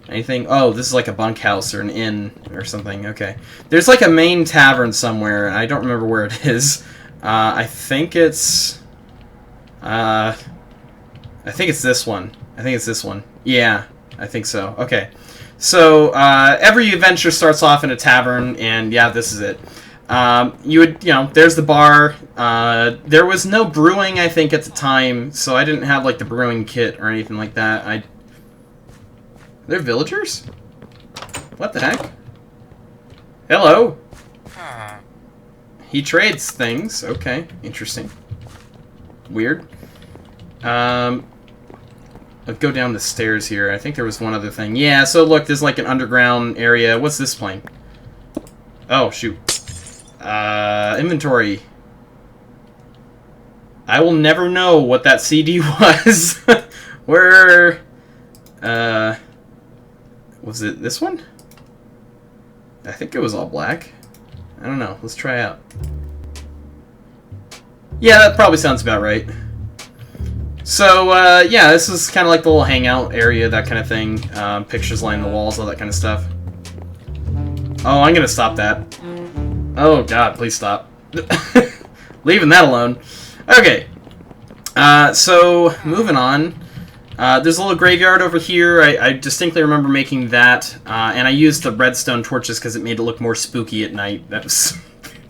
Anything? Oh, this is like a bunkhouse or an inn or something. Okay. There's, like, a main tavern somewhere, and I don't remember where it is. I think it's this one. Yeah, I think so. Okay. So, every adventure starts off in a tavern, and yeah, this is it. There's the bar. There was no brewing, I think, at the time, so I didn't have, like, the brewing kit or anything like that. They're villagers? What the heck? Hello? He trades things. Okay, interesting. Weird. Let's go down the stairs here. I think there was one other thing. Yeah, so look, there's like an underground area. What's this plane? Oh, shoot. Inventory. I will never know what that CD was. Where... was it this one? I think it was all black. I don't know. Let's try out. Yeah, that probably sounds about right. So, yeah, this is kind of like the little hangout area, that kind of thing. Pictures lining the walls, all that kind of stuff. Oh, I'm gonna stop that. Oh, God, please stop. Leaving that alone. Okay. So, moving on. There's a little graveyard over here. I distinctly remember making that, and I used the redstone torches because it made it look more spooky at night. That was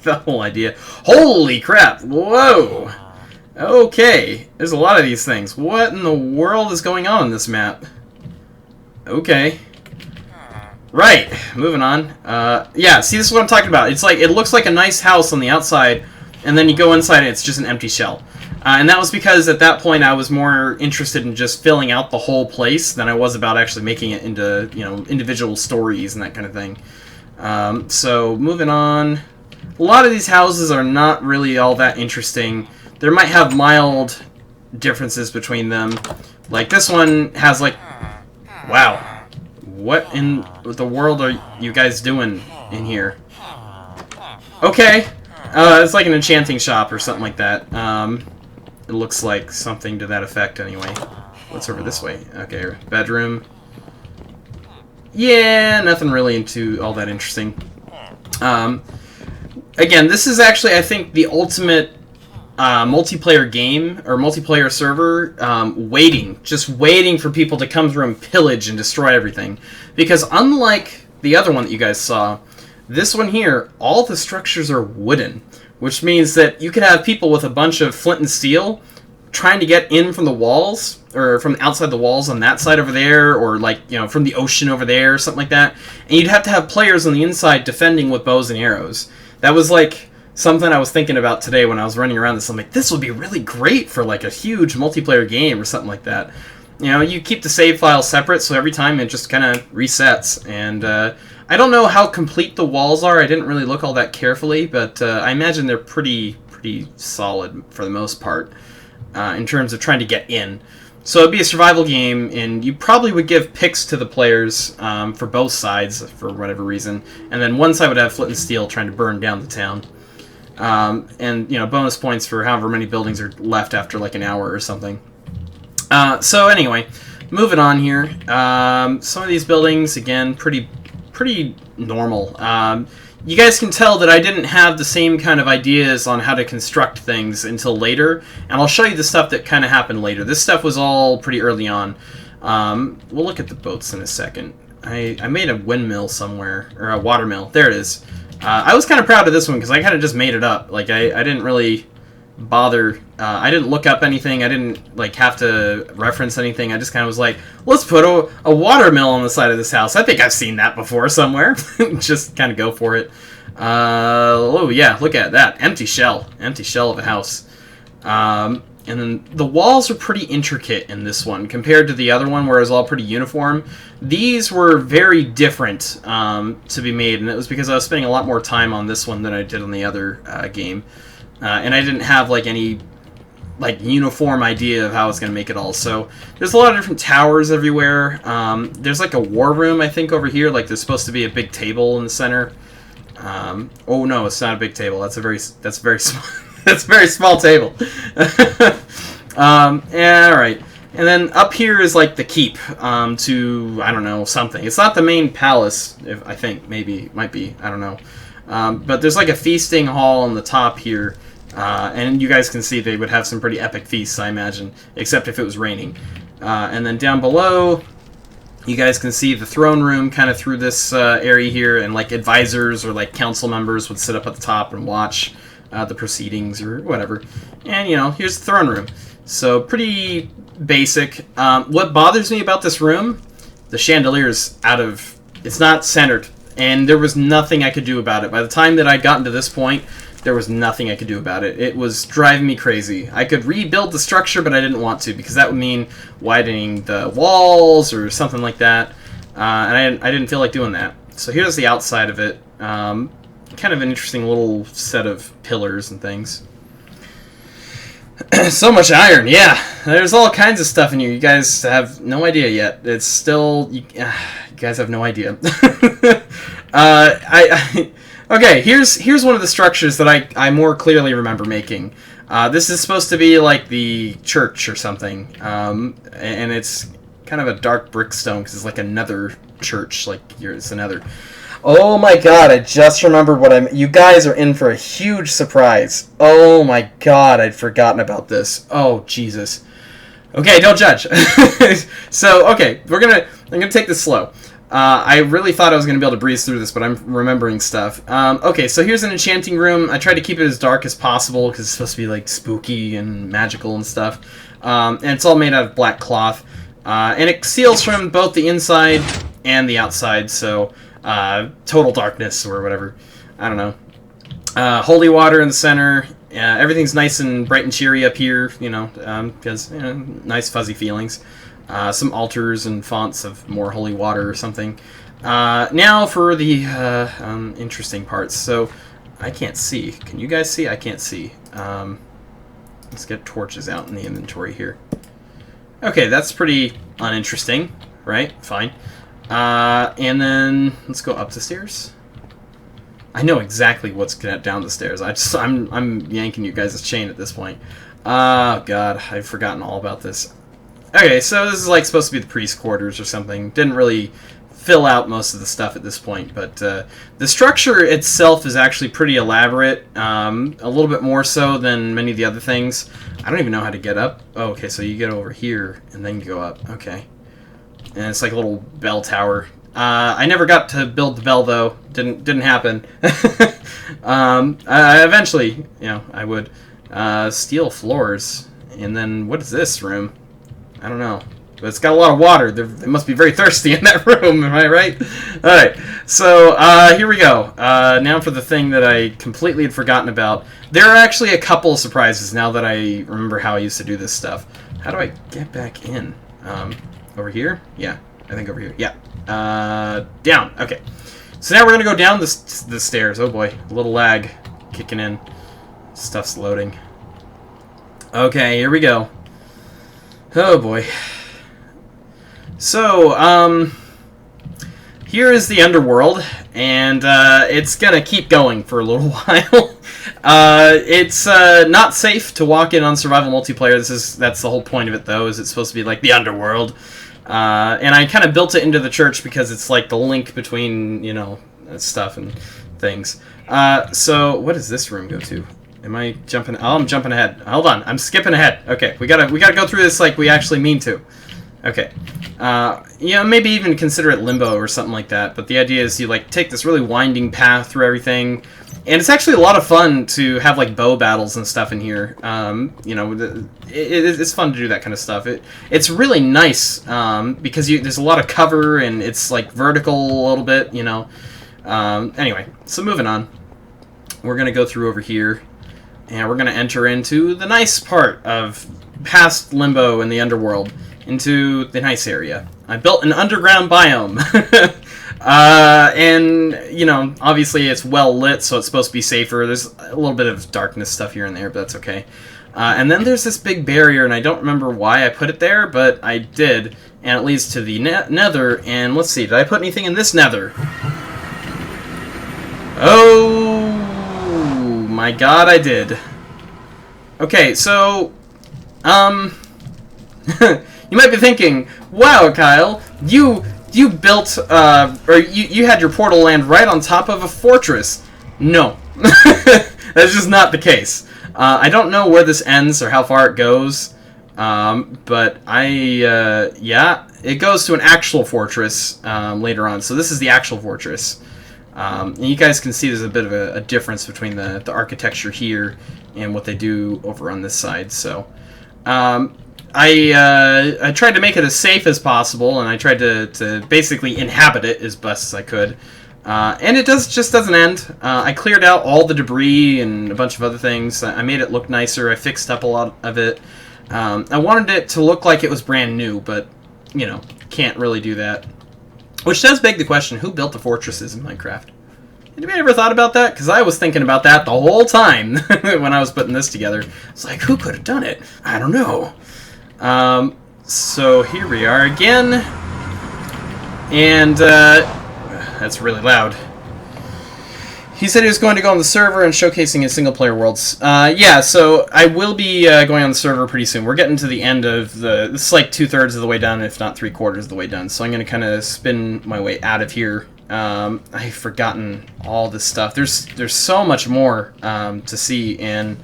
the whole idea. Holy crap! Whoa! Okay, there's a lot of these things. What in the world is going on this map? Okay. Right, moving on. Yeah, see, this is what I'm talking about. It's like, it looks like a nice house on the outside, and then you go inside and it's just an empty shell. And that was because at that point I was more interested in just filling out the whole place than I was about actually making it into, you know, individual stories and that kind of thing. So, moving on. A lot of these houses are not really all that interesting. There might have mild differences between them. Like, this one has, like... Wow. What in the world are you guys doing in here? Okay. It's like an enchanting shop or something like that. It looks like something to that effect, anyway. What's over this way? Okay, bedroom. Yeah, nothing really into all that interesting. Again, this is actually, I think, the ultimate multiplayer game, or multiplayer server, just waiting for people to come through and pillage and destroy everything. Because unlike the other one that you guys saw, this one here, all the structures are wooden. Which means that you could have people with a bunch of flint and steel trying to get in from the walls, or from outside the walls on that side over there, or like, you know, from the ocean over there, or something like that. And you'd have to have players on the inside defending with bows and arrows. That was like something I was thinking about today when I was running around this. I'm like, this would be really great for like a huge multiplayer game or something like that. You know, you keep the save file separate, so every time it just kind of resets. And I don't know how complete the walls are. I didn't really look all that carefully, but I imagine they're pretty solid for the most part in terms of trying to get in. So it'd be a survival game, and you probably would give picks to the players for both sides for whatever reason, and then one side would have flint and steel trying to burn down the town. And, you know, bonus points for however many buildings are left after, like, an hour or something. So, anyway, moving on here. Some of these buildings, again, pretty normal. You guys can tell that I didn't have the same kind of ideas on how to construct things until later, and I'll show you the stuff that kind of happened later. This stuff was all pretty early on. We'll look at the boats in a second. I made a windmill somewhere, or a water mill. There it is. I was kind of proud of this one because I kind of just made it up. Like, I didn't really bother. I didn't look up anything. I didn't, like, have to reference anything. I just kind of was like, let's put a water mill on the side of this house. I think I've seen that before somewhere. Just kind of go for it. Oh, yeah, look at that. Empty shell. Empty shell of a house. And then the walls are pretty intricate in this one compared to the other one where it was all pretty uniform. These were very different to be made, and it was because I was spending a lot more time on this one than I did on the other game. And I didn't have like any like uniform idea of how I was going to make it all. So there's a lot of different towers everywhere. There's like a war room, I think, over here. Like there's supposed to be a big table in the center. Oh no, it's not a big table. That's very small. That's a very small table. Yeah, alright. And then up here is like the keep to, I don't know, something. It's not the main palace, I think. Maybe. It might be. I don't know. But there's like a feasting hall on the top here. And you guys can see they would have some pretty epic feasts, I imagine. Except if it was raining. And then down below, you guys can see the throne room kind of through this area here. And like advisors or like council members would sit up at the top and watch the proceedings or whatever. And, you know, here's the throne room. So, pretty basic. What bothers me about this room, the chandelier's it's not centered. And there was nothing I could do about it. By the time that I'd gotten to this point, there was nothing I could do about it. It was driving me crazy. I could rebuild the structure, but I didn't want to, because that would mean widening the walls or something like that. And I didn't feel like doing that. So here's the outside of it. Kind of an interesting little set of pillars and things. So much iron, yeah. There's all kinds of stuff in here. You guys have no idea yet. It's still... You guys have no idea. Okay, here's one of the structures that I more clearly remember making. This is supposed to be like the church or something. And it's kind of a dark brick stone because it's like another church. Like, it's another... Oh my god, I just remembered what you guys are in for a huge surprise. Oh my god, I'd forgotten about this. Oh, Jesus. Okay, don't judge. So, okay, I'm gonna take this slow. I really thought I was gonna be able to breeze through this, but I'm remembering stuff. Okay, so here's an enchanting room. I tried to keep it as dark as possible, because it's supposed to be, like, spooky and magical and stuff. And it's all made out of black cloth. And it seals from both the inside and the outside, so... total darkness or whatever. I don't know. Holy water in the center. Everything's nice and bright and cheery up here, you know, because, you know, nice fuzzy feelings. Some altars and fonts of more holy water or something. Now for the interesting parts. So, I can't see. Can you guys see? I can't see. Let's get torches out in the inventory here. Okay, that's pretty uninteresting, right? Fine. And then let's go up the stairs. I know exactly what's down the stairs. I'm yanking you guys' chain at this point. Oh god, I've forgotten all about this. Okay, so this is like supposed to be the priest quarters or something. Didn't really fill out most of the stuff at this point, but the structure itself is actually pretty elaborate. A little bit more so than many of the other things. I don't even know how to get up. Oh, okay, so you get over here and then you go up. Okay. And it's like a little bell tower. I never got to build the bell, though. Didn't happen. Eventually, you know, I would. Steel floors. And then, what is this room? I don't know. But it's got a lot of water. They must be very thirsty in that room, am I right? Alright, so here we go. Now for the thing that I completely had forgotten about. There are actually a couple of surprises now that I remember how I used to do this stuff. How do I get back in? Over here? Yeah, I think over here. Yeah. Down. Okay. So now we're going to go down the stairs. Oh boy, a little lag kicking in. Stuff's loading. Okay, here we go. Oh boy. So, here is the underworld, and it's gonna keep going for a little while. It's not safe to walk in on survival multiplayer. That's the whole point of it, though. Is it's supposed to be like the underworld, and I kind of built it into the church because it's like the link between stuff and things. So what does this room go to? Am I jumping? Oh, I'm jumping ahead. Hold on, I'm skipping ahead. Okay, we gotta go through this like we actually mean to. Okay. Maybe even consider it limbo or something like that. But the idea is you like take this really winding path through everything, and it's actually a lot of fun to have like bow battles and stuff in here. It's fun to do that kind of stuff. It's really nice because there's a lot of cover and it's like vertical a little bit. Anyway, so moving on, we're gonna go through over here, and we're gonna enter into the nice part of past limbo in the underworld. Into the nice area. I built an underground biome. And, obviously it's well lit, so it's supposed to be safer. There's a little bit of darkness stuff here and there, but that's okay. And then there's this big barrier, and I don't remember why I put it there, but I did. And it leads to the nether, and let's see, did I put anything in this nether? Oh, my god, I did. Okay, so, you might be thinking, wow, Kyle, you built, or you had your portal land right on top of a fortress. No. That's just not the case. I don't know where this ends or how far it goes, but yeah, it goes to an actual fortress later on. So this is the actual fortress. And you guys can see there's a bit of a difference between the architecture here and what they do over on this side. So, I tried to make it as safe as possible, and I tried to basically inhabit it as best as I could. And it just doesn't end. I cleared out all the debris and a bunch of other things. I made it look nicer. I fixed up a lot of it. I wanted it to look like it was brand new, but, can't really do that. Which does beg the question, who built the fortresses in Minecraft? Anybody ever thought about that? Because I was thinking about that the whole time when I was putting this together. It's like, who could have done it? I don't know. So here we are again, and that's really loud. He said he was going to go on the server and showcasing his single-player worlds. Yeah, so I will be going on the server pretty soon. We're getting to the end of this is like 2/3 of the way done, if not 3/4 of the way done. So I'm going to kind of spin my way out of here. I've forgotten all this stuff. There's so much more to see, and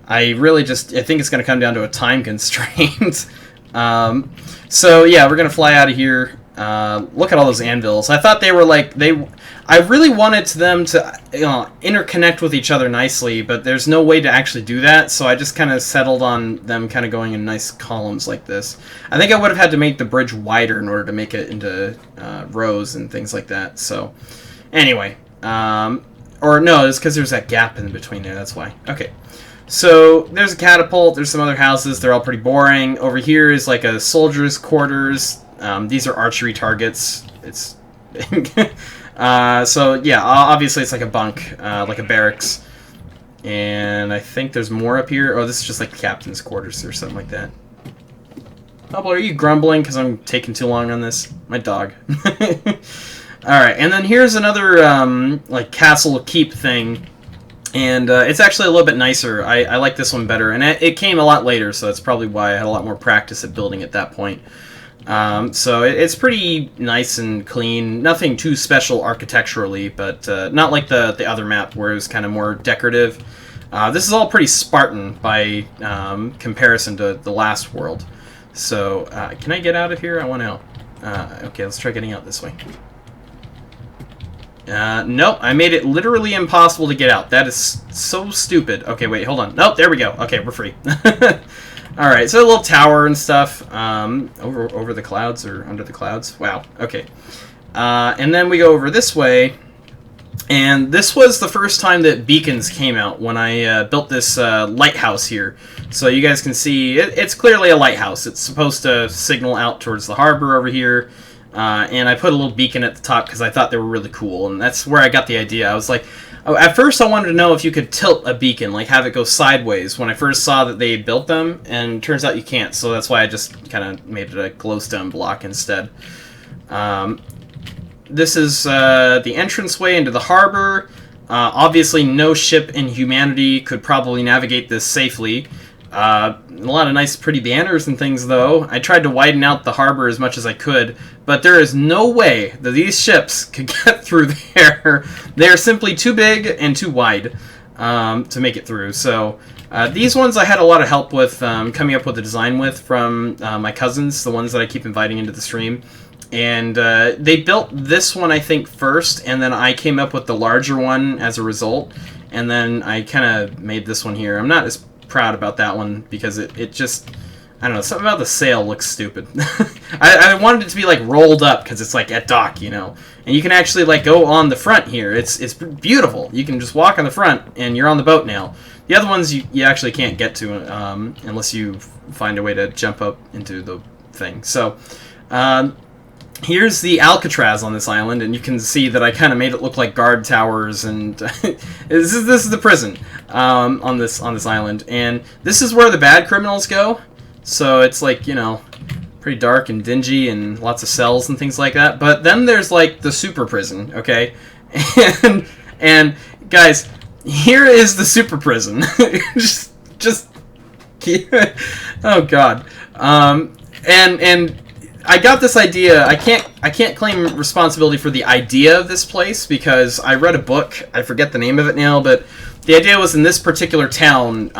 I think it's going to come down to a time constraint. So yeah, we're going to fly out of here. Look at all those anvils. I thought they were like, I really wanted them to interconnect with each other nicely, but there's no way to actually do that, so I just kind of settled on them kind of going in nice columns like this. I think I would have had to make the bridge wider in order to make it into rows and things like that. So anyway, or no, it's because there's that gap in between there, that's why. Okay. So there's a catapult, there's some other houses, they're all pretty boring. Over here is like a soldier's quarters. These are archery targets. It's so yeah, obviously it's like a bunk, like a barracks. And I think there's more up here. Oh, this is just like the captain's quarters or something like that. Pablo, are you grumbling because I'm taking too long on this? My dog. Alright, and then here's another like castle keep thing. And it's actually a little bit nicer. I like this one better. And it came a lot later, so that's probably why I had a lot more practice at building at that point. So it's pretty nice and clean. Nothing too special architecturally, but not like the other map where it was kind of more decorative. This is all pretty Spartan by comparison to the last world. So can I get out of here? I want out. Okay, let's try getting out this way. Nope, I made it literally impossible to get out. That is so stupid. Okay, wait, hold on. Nope, there we go. Okay, we're free. Alright, so a little tower and stuff. Over the clouds or under the clouds. Wow, okay. And then we go over this way. And this was the first time that beacons came out when I built this lighthouse here. So you guys can see, it's clearly a lighthouse. It's supposed to signal out towards the harbor over here. And I put a little beacon at the top because I thought they were really cool, and that's where I got the idea. I was like, at first I wanted to know if you could tilt a beacon, like have it go sideways, when I first saw that they built them, and turns out you can't, so that's why I just kind of made it a glowstone block instead. this is the entranceway into the harbor. Obviously, no ship in humanity could probably navigate this safely. A lot of nice, pretty banners and things, though. I tried to widen out the harbor as much as I could, but there is no way that these ships could get through there. They are simply too big and too wide to make it through. So these ones I had a lot of help with coming up with the design with from my cousins, the ones that I keep inviting into the stream. And they built this one, I think, first, and then I came up with the larger one as a result. And then I kind of made this one here. I'm not as proud about that one because it just, I don't know, something about the sail looks stupid. I wanted it to be like rolled up because it's like at dock, you know, and you can actually like go on the front here. It's beautiful. You can just walk on the front and you're on the boat now. The other ones you actually can't get to unless you find a way to jump up into the thing. So here's the Alcatraz on this island, and you can see that I kind of made it look like guard towers, and this is the prison on this island, and this is where the bad criminals go. So it's like, you know, pretty dark and dingy and lots of cells and things like that. But then there's like the super prison, okay, and guys, here is the super prison. just oh god, and I got this idea. I can't claim responsibility for the idea of this place because I read a book. I forget the name of it now, but the idea was in this particular town,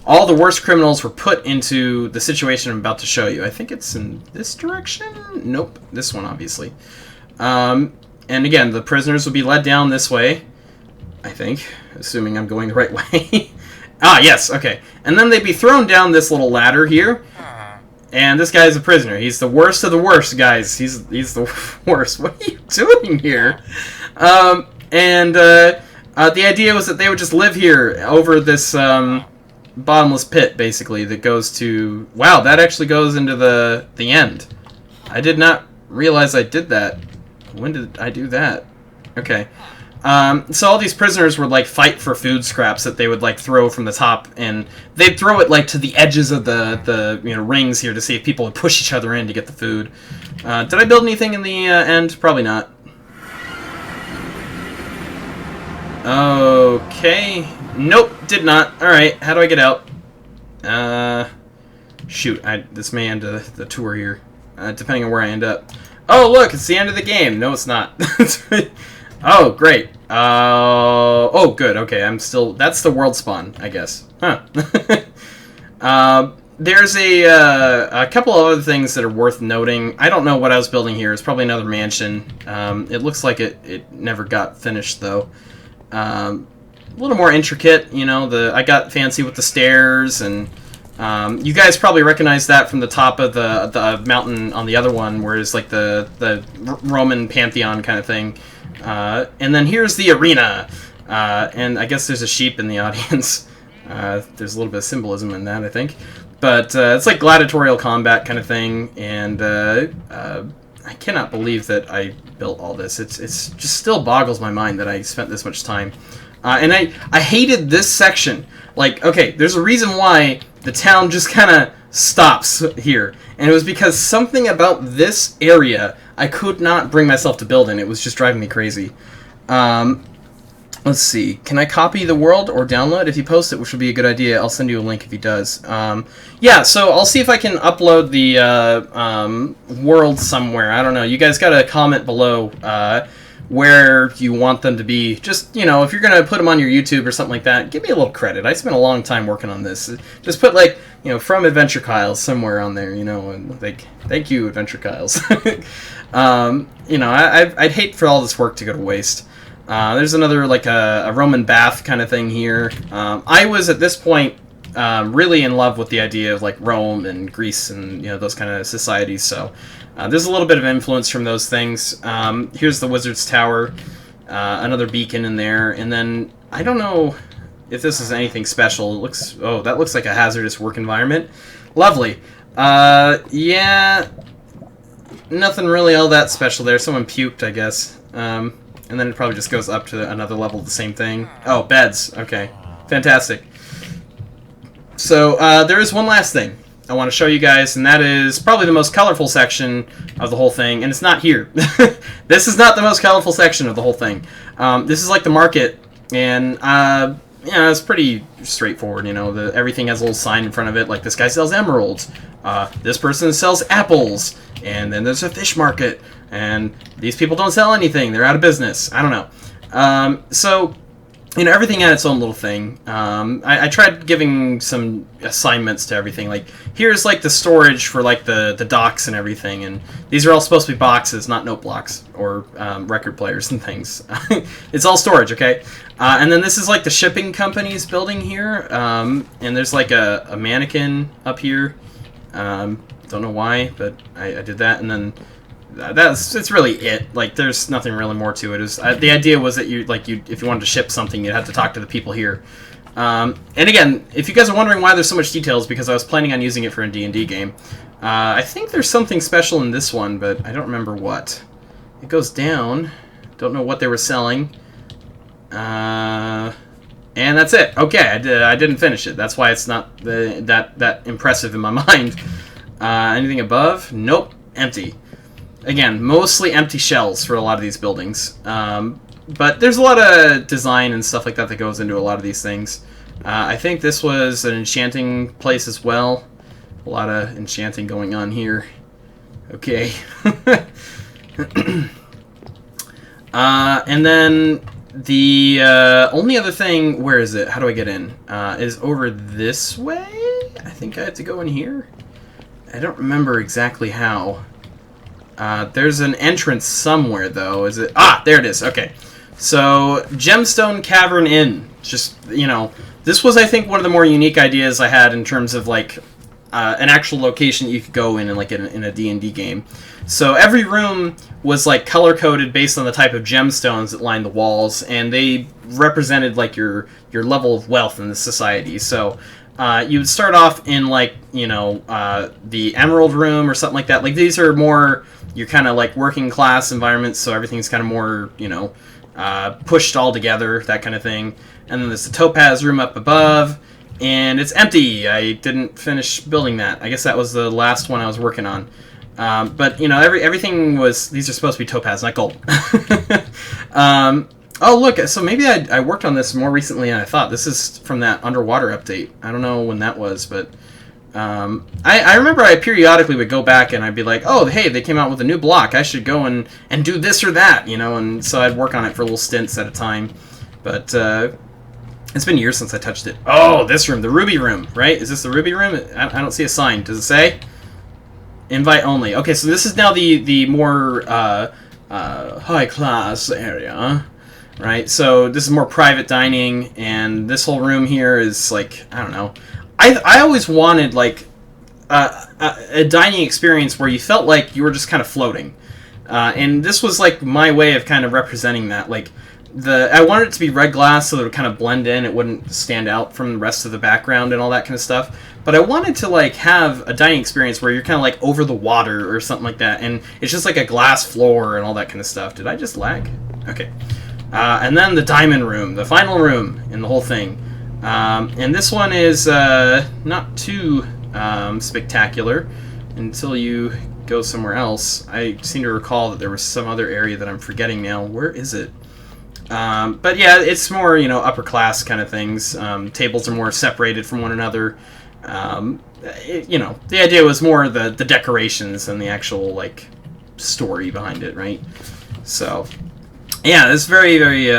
all the worst criminals were put into the situation I'm about to show you. I think it's in this direction? Nope. This one, obviously. And again, the prisoners will be led down this way, I think, assuming I'm going the right way. Ah, yes, okay. And then they'd be thrown down this little ladder here. And this guy's a prisoner. He's the worst of the worst, guys. He's the worst. What are you doing here? The idea was that they would just live here over this bottomless pit, basically, that goes to... Wow, that actually goes into the end. I did not realize I did that. When did I do that? Okay. So all these prisoners would like fight for food scraps that they would like throw from the top, and they'd throw it like to the edges of the rings here to see if people would push each other in to get the food. Did I build anything in the end? Probably not. Okay. Nope, did not. Alright, how do I get out? Shoot, this may end the tour here, depending on where I end up. Oh, look, it's the end of the game. No, it's not. Oh, great. Oh, good. Okay, I'm still... That's the world spawn, I guess. Huh. There's a couple of other things that are worth noting. I don't know what I was building here. It's probably another mansion. It looks like it never got finished, though. A little more intricate, you know. I got fancy with the stairs, and you guys probably recognize that from the top of the mountain on the other one, where it's like the Roman Pantheon kind of thing. And then here's the arena, and I guess there's a sheep in the audience. There's a little bit of symbolism in that, I think. But it's like gladiatorial combat kind of thing, and I cannot believe that I built all this. It's just still boggles my mind that I spent this much time. And I hated this section. Like, okay, there's a reason why the town just kind of stops here, and it was because something about this area I could not bring myself to build in. It was just driving me crazy. Let's see. Can I copy the world or download? If you post it, which would be a good idea, I'll send you a link if he does. Yeah, so I'll see if I can upload the world somewhere. I don't know. You guys got to comment below where you want them to be. Just, you know, if you're going to put them on your YouTube or something like that, give me a little credit. I spent a long time working on this. Just put, like, you know, from AdventureKyles somewhere on there, you know, and, like, thank you, AdventureKyles. You know, I'd hate for all this work to go to waste. There's another, like, a Roman bath kind of thing here. I was, at this point, really in love with the idea of, like, Rome and Greece and, you know, those kind of societies, so there's a little bit of influence from those things. Here's the Wizard's Tower, another beacon in there, and then, I don't know if this is anything special. It looks, oh, that looks like a hazardous work environment. Lovely. Yeah, nothing really all that special there. Someone puked, I guess. And then it probably just goes up to another level of the same thing. Oh, beds. Okay. Fantastic. So, there is one last thing. I want to show you guys, and that is probably the most colorful section of the whole thing, and it's not here. This is not the most colorful section of the whole thing. This is like the market, and yeah, it's pretty straightforward, you know. Everything has a little sign in front of it, like this guy sells emeralds, this person sells apples, and then there's a fish market, and these people don't sell anything, they're out of business. I don't know. So, you know, everything had its own little thing. I tried giving some assignments to everything, like, here's, like, the storage for, like, the docks and everything, and these are all supposed to be boxes, not note blocks, or record players and things. It's all storage, okay? And then this is, like, the shipping company's building here, and there's, like, a mannequin up here. Don't know why, but I did that, and then it's really it. Like, there's nothing really more to it. The idea was that if you wanted to ship something, you'd have to talk to the people here. And again, if you guys are wondering why there's so much details, because I was planning on using it for a D&D game. I think there's something special in this one, but I don't remember what. It goes down. Don't know what they were selling. And that's it. Okay, I didn't finish it. That's why it's not that impressive in my mind. Anything above? Nope. Empty. Again, mostly empty shells for a lot of these buildings. But there's a lot of design and stuff like that goes into a lot of these things. I think this was an enchanting place as well. A lot of enchanting going on here. Okay. And then the only other thing, where is it? How do I get in? Is over this way? I think I have to go in here. I don't remember exactly how. There's an entrance somewhere, though. Is it? Ah, there it is. Okay. So, Gemstone Cavern Inn. Just, you know, this was, I think, one of the more unique ideas I had in terms of, like, an actual location that you could go in like, in a D&D game. So, every room was, like, color-coded based on the type of gemstones that lined the walls, and they represented, like, your level of wealth in the society. So, you would start off in, like, you know, the Emerald Room or something like that. Like, these are more your kind of, like, working class environments, so everything's kind of more, you know, pushed all together, that kind of thing. And then there's the Topaz Room up above, and it's empty. I didn't finish building that. I guess that was the last one I was working on. But, you know, everything was... These are supposed to be topaz, not gold. Oh, look, so maybe I worked on this more recently than I thought. This is from that underwater update. I don't know when that was, but... I remember I periodically would go back and I'd be like, oh, hey, they came out with a new block. I should go and do this or that, you know, and so I'd work on it for little stints at a time. But it's been years since I touched it. Oh, this room, the Ruby Room, right? Is this the Ruby Room? I don't see a sign. Does it say? Invite only. Okay, so this is now the more high-class area, right? So this is more private dining, and this whole room here is, like, I don't know. I always wanted, like, a dining experience where you felt like you were just kind of floating. And this was, like, my way of kind of representing that. Like, I wanted it to be red glass so that it would kind of blend in. It wouldn't stand out from the rest of the background and all that kind of stuff. But I wanted to, like, have a dining experience where you're kind of, like, over the water or something like that. And it's just, like, a glass floor and all that kind of stuff. Did I just lag? Okay. And then the Diamond Room, the final room in the whole thing. And this one is not too spectacular until you go somewhere else. I seem to recall that there was some other area that I'm forgetting now. Where is it? But yeah, it's more, you know, upper class kind of things. Tables are more separated from one another. You know, the idea was more the decorations than the actual, like, story behind it, right? So... yeah, it's very, very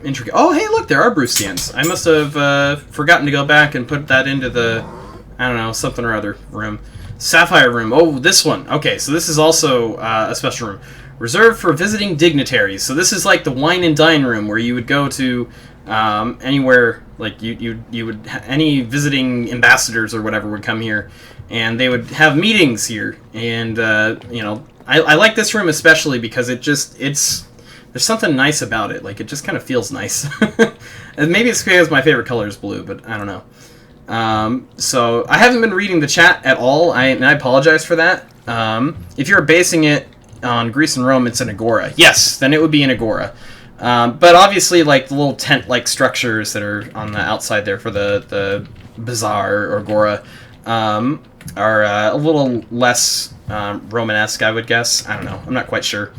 intricate. Oh, hey, look, there are brew stands. I must have forgotten to go back and put that into the, I don't know, something or other room. Sapphire Room. Oh, this one. Okay, so this is also a special room. Reserved for visiting dignitaries. So this is like the wine and dine room where you would go to anywhere, like you would, any visiting ambassadors or whatever would come here. And they would have meetings here. And, you know, I like this room especially because there's something nice about it. Like, it just kind of feels nice. And maybe it's because my favorite color is blue, but I don't know. So, I haven't been reading the chat at all, and I apologize for that. If you're basing it on Greece and Rome, it's an agora. Yes, then it would be an agora. But obviously, like, the little tent-like structures that are on the outside there for the bazaar or agora, are a little less Romanesque, I would guess. I don't know. I'm not quite sure.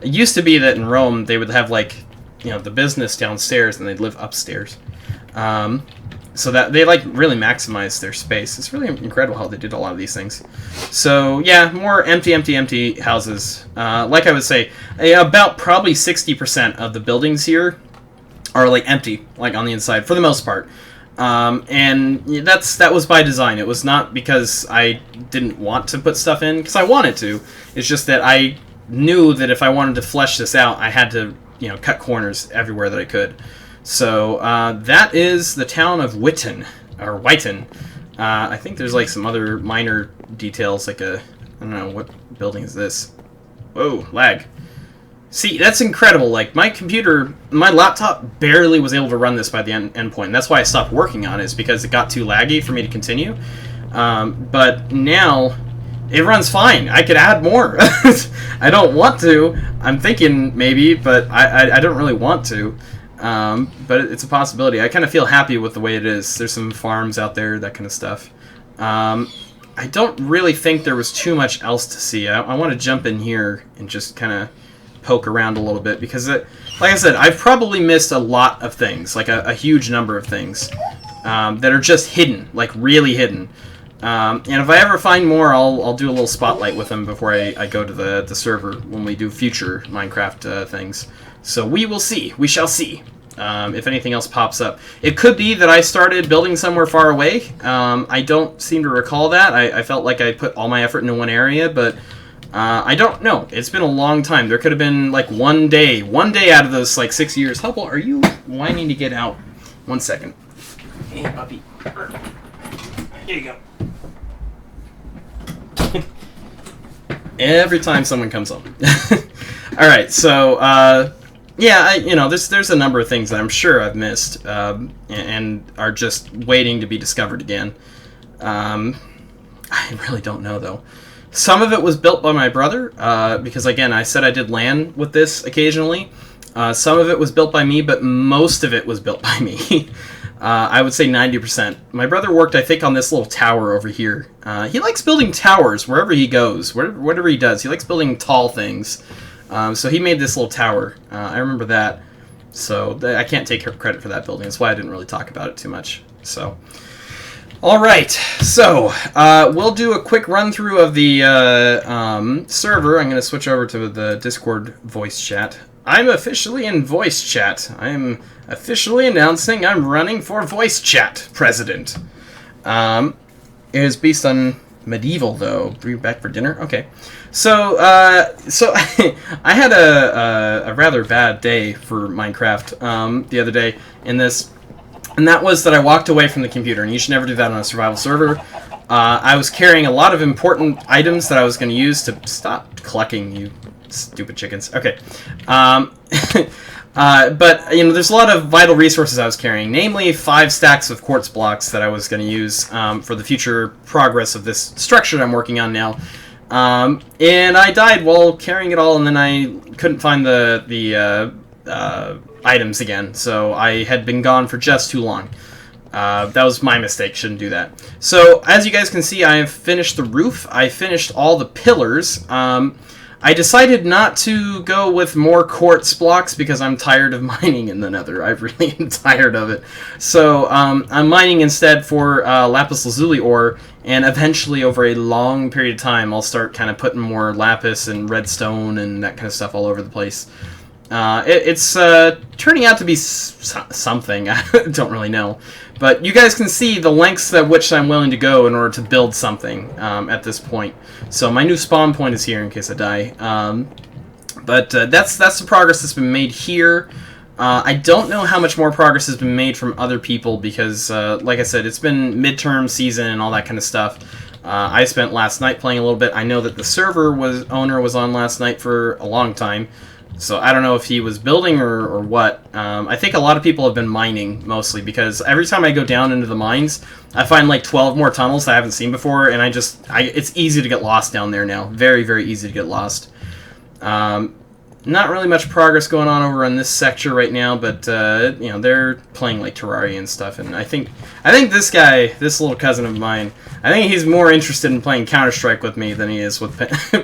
It used to be that in Rome they would have like, the business downstairs and they'd live upstairs. So that they like really maximize their space. It's really incredible how they did a lot of these things. So yeah, more empty houses. Like I would say, about probably 60% of the buildings here are like empty, like on the inside for the most part. And that was by design. It was not because I didn't want to put stuff in, because I wanted to. It's just that I knew that if I wanted to flesh this out, I had to, cut corners everywhere that I could. So that is the town of Whitten, or Whiten. I think there's like some other minor details, like I don't know, what building is this? Whoa, lag. See, that's incredible. Like, my laptop barely was able to run this by the end point. That's why I stopped working on it, is because it got too laggy for me to continue. But now, it runs fine. I could add more. I don't want to. I'm thinking maybe, but I don't really want to. But it's a possibility. I kind of feel happy with the way it is. There's some farms out there, that kind of stuff. I don't really think there was too much else to see. I want to jump in here and just kind of poke around a little bit, because like I said, I've probably missed a lot of things, like a huge number of things that are just hidden, like really hidden. And if I ever find more, I'll do a little spotlight with them before I go to the server when we do future Minecraft things. So we will see. We shall see if anything else pops up. It could be that I started building somewhere far away. I don't seem to recall that. I felt like I put all my effort into one area, but I don't know. It's been a long time. There could have been like one day out of those like 6 years. Hubble, are you whining to get out? 1 second. Hey, puppy. Here you go. Every time someone comes home. All right, so yeah, there's a number of things that I'm sure I've missed and are just waiting to be discovered again. I really don't know though. Some of it was built by my brother, because, again, I said I did LAN with this occasionally. Some of it was built by me, but most of it was built by me. I would say 90%. My brother worked, I think, on this little tower over here. He likes building towers wherever he goes, whatever he does. He likes building tall things. So he made this little tower. I remember that. So I can't take credit for that building. That's why I didn't really talk about it too much. So... Alright, so we'll do a quick run through of the server. I'm going to switch over to the Discord voice chat. I'm officially in voice chat. I am officially announcing I'm running for voice chat president. It is based on medieval, though. Bring you back for dinner? Okay. So I had a rather bad day for Minecraft the other day in this. And that was that I walked away from the computer, and you should never do that on a survival server. I was carrying a lot of important items that I was going to use to... Stop clucking, you stupid chickens. Okay. But, there's a lot of vital resources I was carrying, namely 5 stacks of quartz blocks that I was going to use for the future progress of this structure that I'm working on now. And I died while carrying it all, and then I couldn't find the items again, so I had been gone for just too long. That was my mistake, shouldn't do that. So, as you guys can see, I have finished the roof, I finished all the pillars. I decided not to go with more quartz blocks because I'm tired of mining in the nether. I really am tired of it. So, I'm mining instead for lapis lazuli ore, and eventually, over a long period of time, I'll start kind of putting more lapis and redstone and that kind of stuff all over the place. It's turning out to be something. I don't really know. But you guys can see the lengths at which I'm willing to go in order to build something at this point. So my new spawn point is here in case I die. But that's the progress that's been made here. I don't know how much more progress has been made from other people because, like I said, it's been midterm season and all that kind of stuff. I spent last night playing a little bit. I know that the server owner was on last night for a long time. So I don't know if he was building or what. I think a lot of people have been mining, mostly, because every time I go down into the mines, I find like 12 more tunnels I haven't seen before, and it's easy to get lost down there now. Very, very easy to get lost. not really much progress going on over on this sector right now, but you know, they're playing like Terraria and stuff, and I think this guy, this little cousin of mine, I think he's more interested in playing Counter-Strike with me than he is with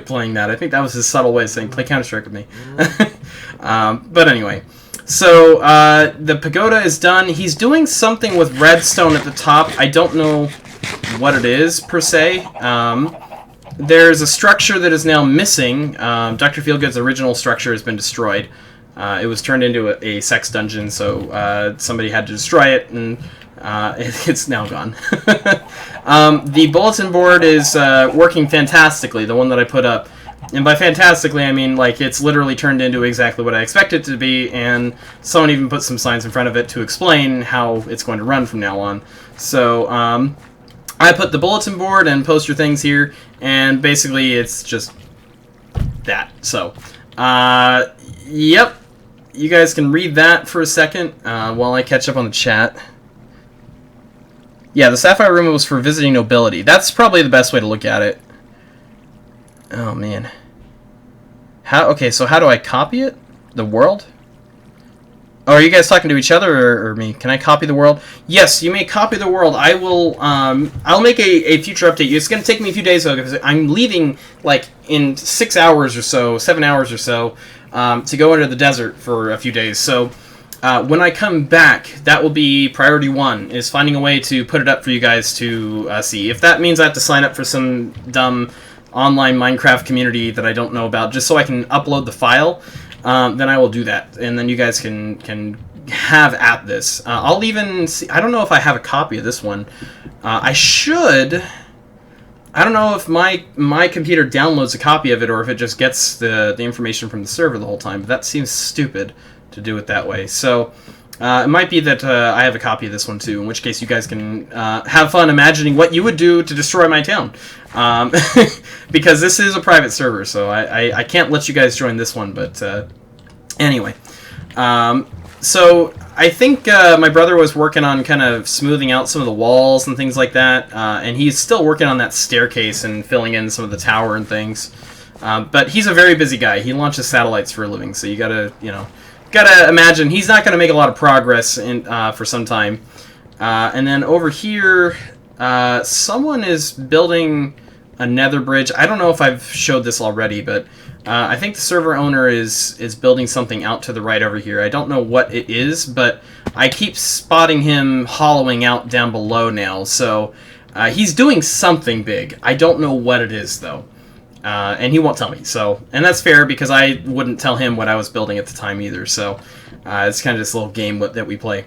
playing that. I think that was his subtle way of saying, play Counter-Strike with me. But anyway, so the pagoda is done. He's doing something with redstone at the top. I don't know what it is, per se. There's a structure that is now missing. Dr. Feelgood's original structure has been destroyed. It was turned into a sex dungeon, so somebody had to destroy it, and it's now gone. The bulletin board is working fantastically, the one that I put up. And by fantastically, I mean, like, it's literally turned into exactly what I expect it to be, and someone even put some signs in front of it to explain how it's going to run from now on. So, I put the bulletin board and poster things here, and basically it's just that. So, yep, you guys can read that for a second while I catch up on the chat. Yeah, the Sapphire Room was for visiting nobility. That's probably the best way to look at it. Oh, man. Okay, so how do I copy it? The world? Oh, are you guys talking to each other or me? Can I copy the world? Yes, you may copy the world. I will, I'll make a future update. It's going to take me a few days, though, because I'm leaving, like, in 6 hours or so, 7 hours or so, to go into the desert for a few days. So, when I come back, that will be priority 1, is finding a way to put it up for you guys to see. If that means I have to sign up for some dumb online Minecraft community that I don't know about, just so I can upload the file, then I will do that, and then you guys can have at this. I'll even see, I don't know if I have a copy of this one. I should. I don't know if my computer downloads a copy of it or if it just gets the information from the server the whole time, but that seems stupid to do it that way. So it might be that I have a copy of this one too, in which case you guys can have fun imagining what you would do to destroy my town. Because this is a private server, so I can't let you guys join this one, but anyway. So I think my brother was working on kind of smoothing out some of the walls and things like that, and he's still working on that staircase and filling in some of the tower and things. But he's a very busy guy. He launches satellites for a living, so you gotta, gotta imagine he's not gonna make a lot of progress in for some time. And then over here, someone is building a nether bridge. I don't know if I've showed this already, but I think the server owner is building something out to the right over here. I don't know what it is, but I keep spotting him hollowing out down below now. So he's doing something big. I don't know what it is, though. And he won't tell me. So, and that's fair, because I wouldn't tell him what I was building at the time either. So it's kind of this little game that we play.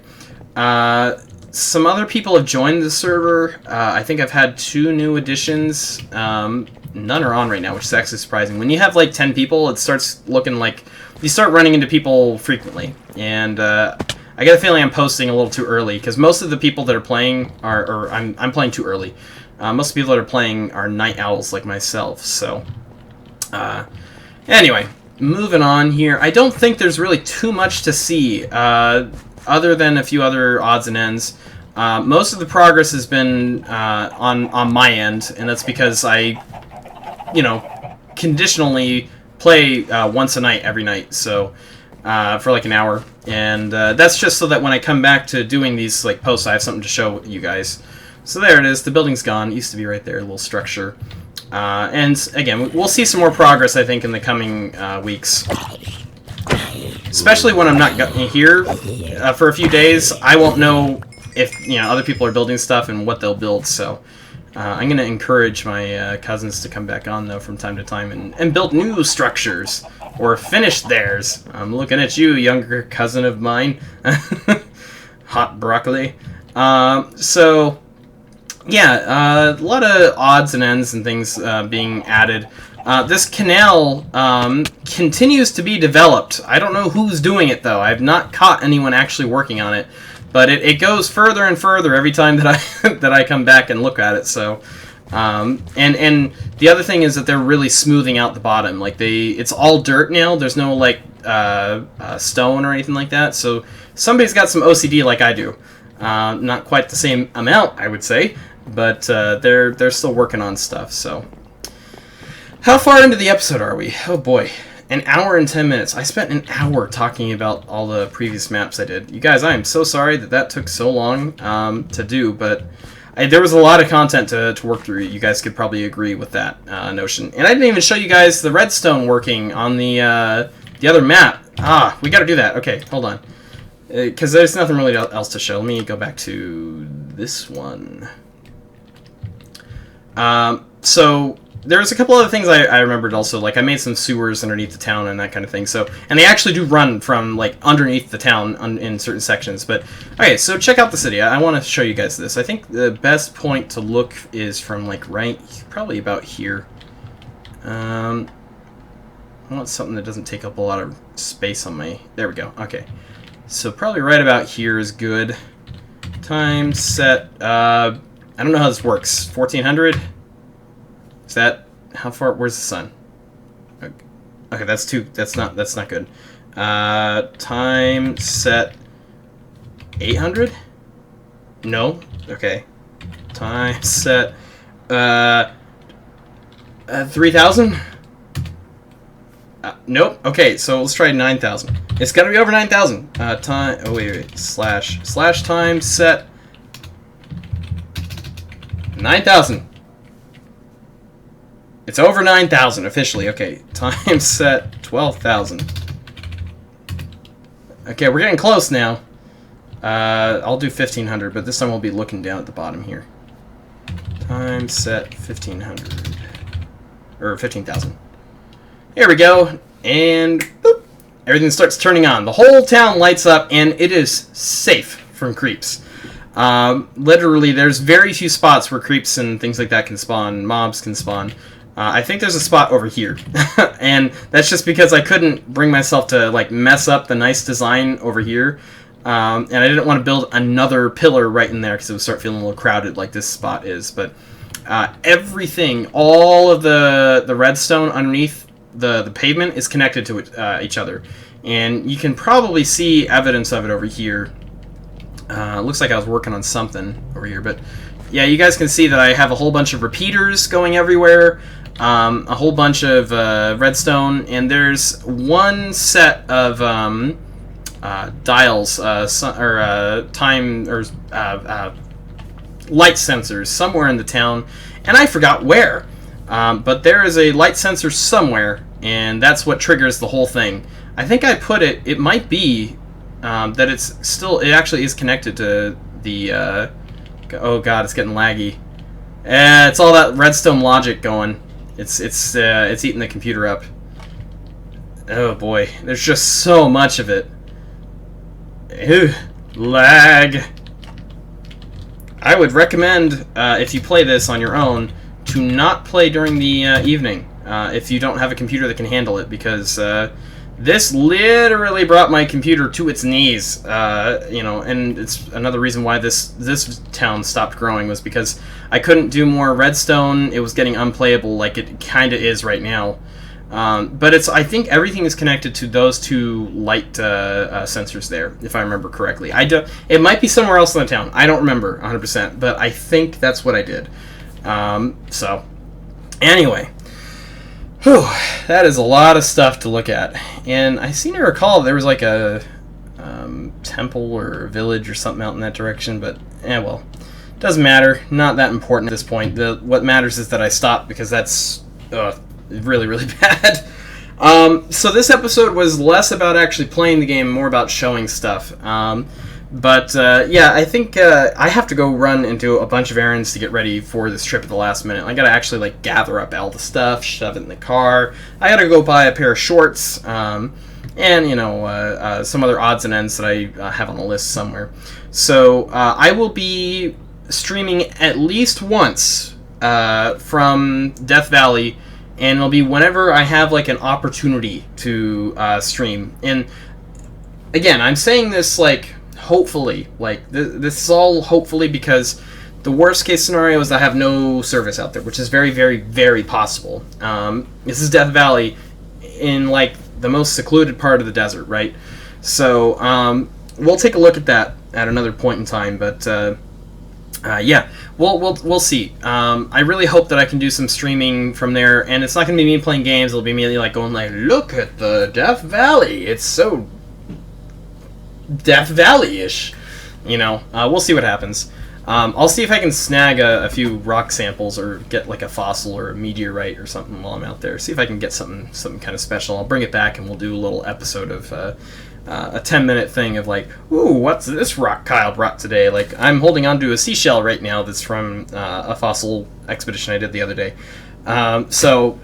Some other people have joined the server. I think I've had 2 new additions. None are on right now, which is actually surprising. When you have like 10 people, it starts looking like you start running into people frequently. And I get a feeling I'm posting a little too early, because most of the people that are playing I'm playing too early. Most of the people that are playing are night owls like myself. So anyway, moving on here. I don't think there's really too much to see. Other than a few other odds and ends. Most of the progress has been on my end, and that's because I, conditionally play once a night every night, so for like an hour, and that's just so that when I come back to doing these like posts, I have something to show you guys. So there it is. The building's gone. It used to be right there, a little structure. And again, we'll see some more progress, I think, in the coming weeks. Especially when I'm not here for a few days, I won't know if other people are building stuff and what they'll build. So I'm going to encourage my cousins to come back on, though, from time to time and build new structures or finish theirs. I'm looking at you, younger cousin of mine. Hot broccoli. So yeah, a lot of odds and ends and things being added. This canal continues to be developed. I don't know who's doing it, though. I've not caught anyone actually working on it, but it goes further and further every time that I come back and look at it. So, and the other thing is that they're really smoothing out the bottom. Like it's all dirt now. There's no like stone or anything like that. So somebody's got some OCD like I do. Not quite the same amount, I would say, but they're still working on stuff. So. How far into the episode are we? Oh boy. An hour and 10 minutes. I spent an hour talking about all the previous maps I did. You guys, I am so sorry that took so long to do, but there was a lot of content to work through. You guys could probably agree with that notion. And I didn't even show you guys the redstone working on the other map. We got to do that. Okay, hold on. Because there's nothing really else to show. Let me go back to this one. So there's a couple other things I remembered also. Like I made some sewers underneath the town and that kind of thing. So, and they actually do run from like underneath the town in certain sections. But okay, so check out the city. I want to show you guys this. I think the best point to look is from like probably about here. I want something that doesn't take up a lot of space on my. There we go. Okay, so probably right about here is good. Time set. I don't know how this works. 1400. Is that how far? Where's the sun? Okay, that's too. That's not good. Time set 800. No. Okay. Time set 3000. Nope. Okay, so let's try 9,000. It's gonna be over 9,000. Time. Oh wait. Slash time set 9,000. It's over 9,000 officially. Okay, time set 12,000. Okay, we're getting close now. I'll do 1,500, but this time we'll be looking down at the bottom here. Time set 1,500. Or 15,000. Here we go, and boop, everything starts turning on. The whole town lights up, and it is safe from creeps. Literally, there's very few spots where creeps and things like that can spawn, mobs can spawn. I think there's a spot over here, and that's just because I couldn't bring myself to like mess up the nice design over here, and I didn't want to build another pillar right in there because it would start feeling a little crowded like this spot is. But everything, all of the redstone underneath the pavement is connected to each other, and you can probably see evidence of it over here. Looks like I was working on something over here, but yeah, you guys can see that I have a whole bunch of repeaters going everywhere, a whole bunch of redstone, and there's one set of dials, time or light sensors somewhere in the town, and I forgot where. But there is a light sensor somewhere, and that's what triggers the whole thing. I think I put it. It might be that it actually is connected to the. Oh god, it's getting laggy. It's all that redstone logic going. It's eating the computer up. Oh boy, there's just so much of it. Ew, lag. I would recommend if you play this on your own to not play during the evening if you don't have a computer that can handle it, because this literally brought my computer to its knees, and it's another reason why this town stopped growing was because I couldn't do more redstone. It was getting unplayable like it kind of is right now. But I think everything is connected to those two light sensors there, if I remember correctly. It might be somewhere else in the town. I don't remember 100%, but I think that's what I did. So, anyway. Whew, that is a lot of stuff to look at. And I seem to recall there was like a temple or a village or something out in that direction, but well, doesn't matter. Not that important at this point. What matters is that I stopped, because that's really, really bad. So this episode was less about actually playing the game, more about showing stuff. But yeah, I think I have to go run and do a bunch of errands to get ready for this trip at the last minute. I gotta actually like gather up all the stuff, shove it in the car. I gotta go buy a pair of shorts, and some other odds and ends that I have on the list somewhere. So I will be streaming at least once from Death Valley, and it'll be whenever I have like an opportunity to stream. And again, I'm saying this like hopefully, like this is all hopefully, because the worst case scenario is I have no service out there, which is very, very, very possible. This is Death Valley in like the most secluded part of the desert, right? So we'll take a look at that at another point in time, but Yeah, we'll see. I really hope that I can do some streaming from there, and it's not going to be me playing games. It'll be me like going like, look at the Death Valley. It's so Death Valley-ish. You know, we'll see what happens. I'll see if I can snag a few rock samples or get like a fossil or a meteorite or something while I'm out there. See if I can get something kind of special. I'll bring it back and we'll do a little episode of a 10-minute thing of like, ooh, what's this rock Kyle brought today? Like, I'm holding onto a seashell right now that's from a fossil expedition I did the other day. So,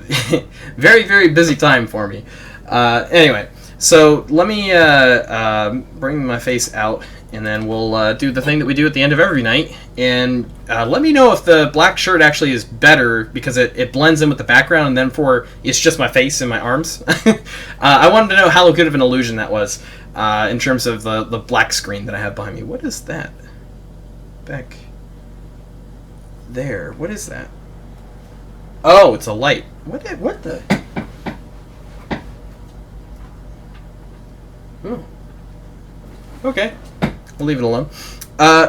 very, very busy time for me. Anyway, so let me bring my face out, and then we'll do the thing that we do at the end of every night. And let me know if the black shirt actually is better, because it blends in with the background, and then it's just my face and my arms. I wanted to know how good of an illusion that was in terms of the black screen that I have behind me. What is that? Back there. What is that? Oh, it's a light. What the? Oh. Okay. We'll leave it alone.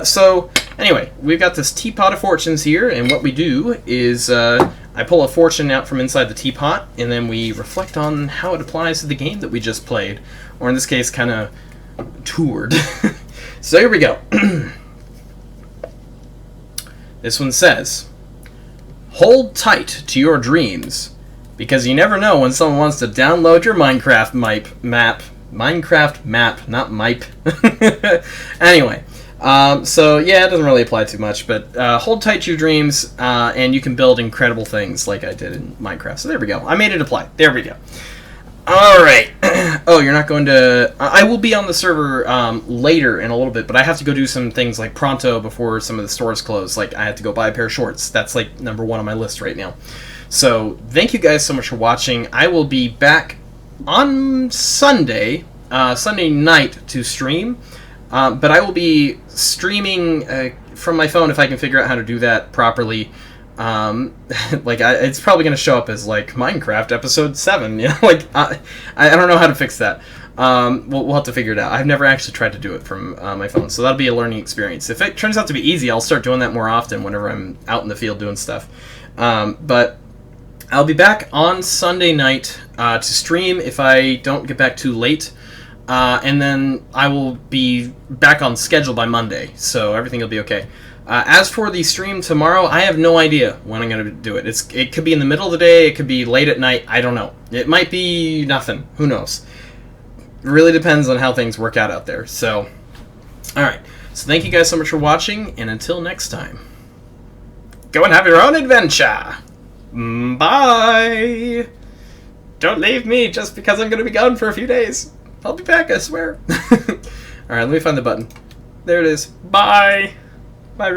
So, anyway, we've got this teapot of fortunes here, and what we do is I pull a fortune out from inside the teapot, and then we reflect on how it applies to the game that we just played, or in this case, kind of toured. So here we go. This one says, hold tight to your dreams, because you never know when someone wants to download your Minecraft map. Minecraft map, not MIPE. Anyway, so yeah, it doesn't really apply too much, but hold tight to your dreams, and you can build incredible things like I did in Minecraft. So there we go. I made it apply. There we go. Alright. Oh, you're not going to... I will be on the server later in a little bit, but I have to go do some things like pronto before some of the stores close. Like, I have to go buy a pair of shorts. That's like number one on my list right now. So, thank you guys so much for watching. I will be back on Sunday night to stream, but I will be streaming from my phone if I can figure out how to do that properly. It's probably going to show up as like Minecraft episode 7, you know, like I don't know how to fix that. We'll have to figure it out. I've never actually tried to do it from my phone, so that'll be a learning experience. If it turns out to be easy, I'll start doing that more often whenever I'm out in the field doing stuff. But I'll be back on Sunday night to stream if I don't get back too late. And then I will be back on schedule by Monday, so everything will be okay. As for the stream tomorrow, I have no idea when I'm going to do it. It could be in the middle of the day, it could be late at night, I don't know. It might be nothing, who knows. It really depends on how things work out there. So, alright. So thank you guys so much for watching, and until next time, go and have your own adventure! Bye! Don't leave me just because I'm going to be gone for a few days. I'll be back, I swear. Alright, let me find the button. There it is. Bye! Bye, everybody.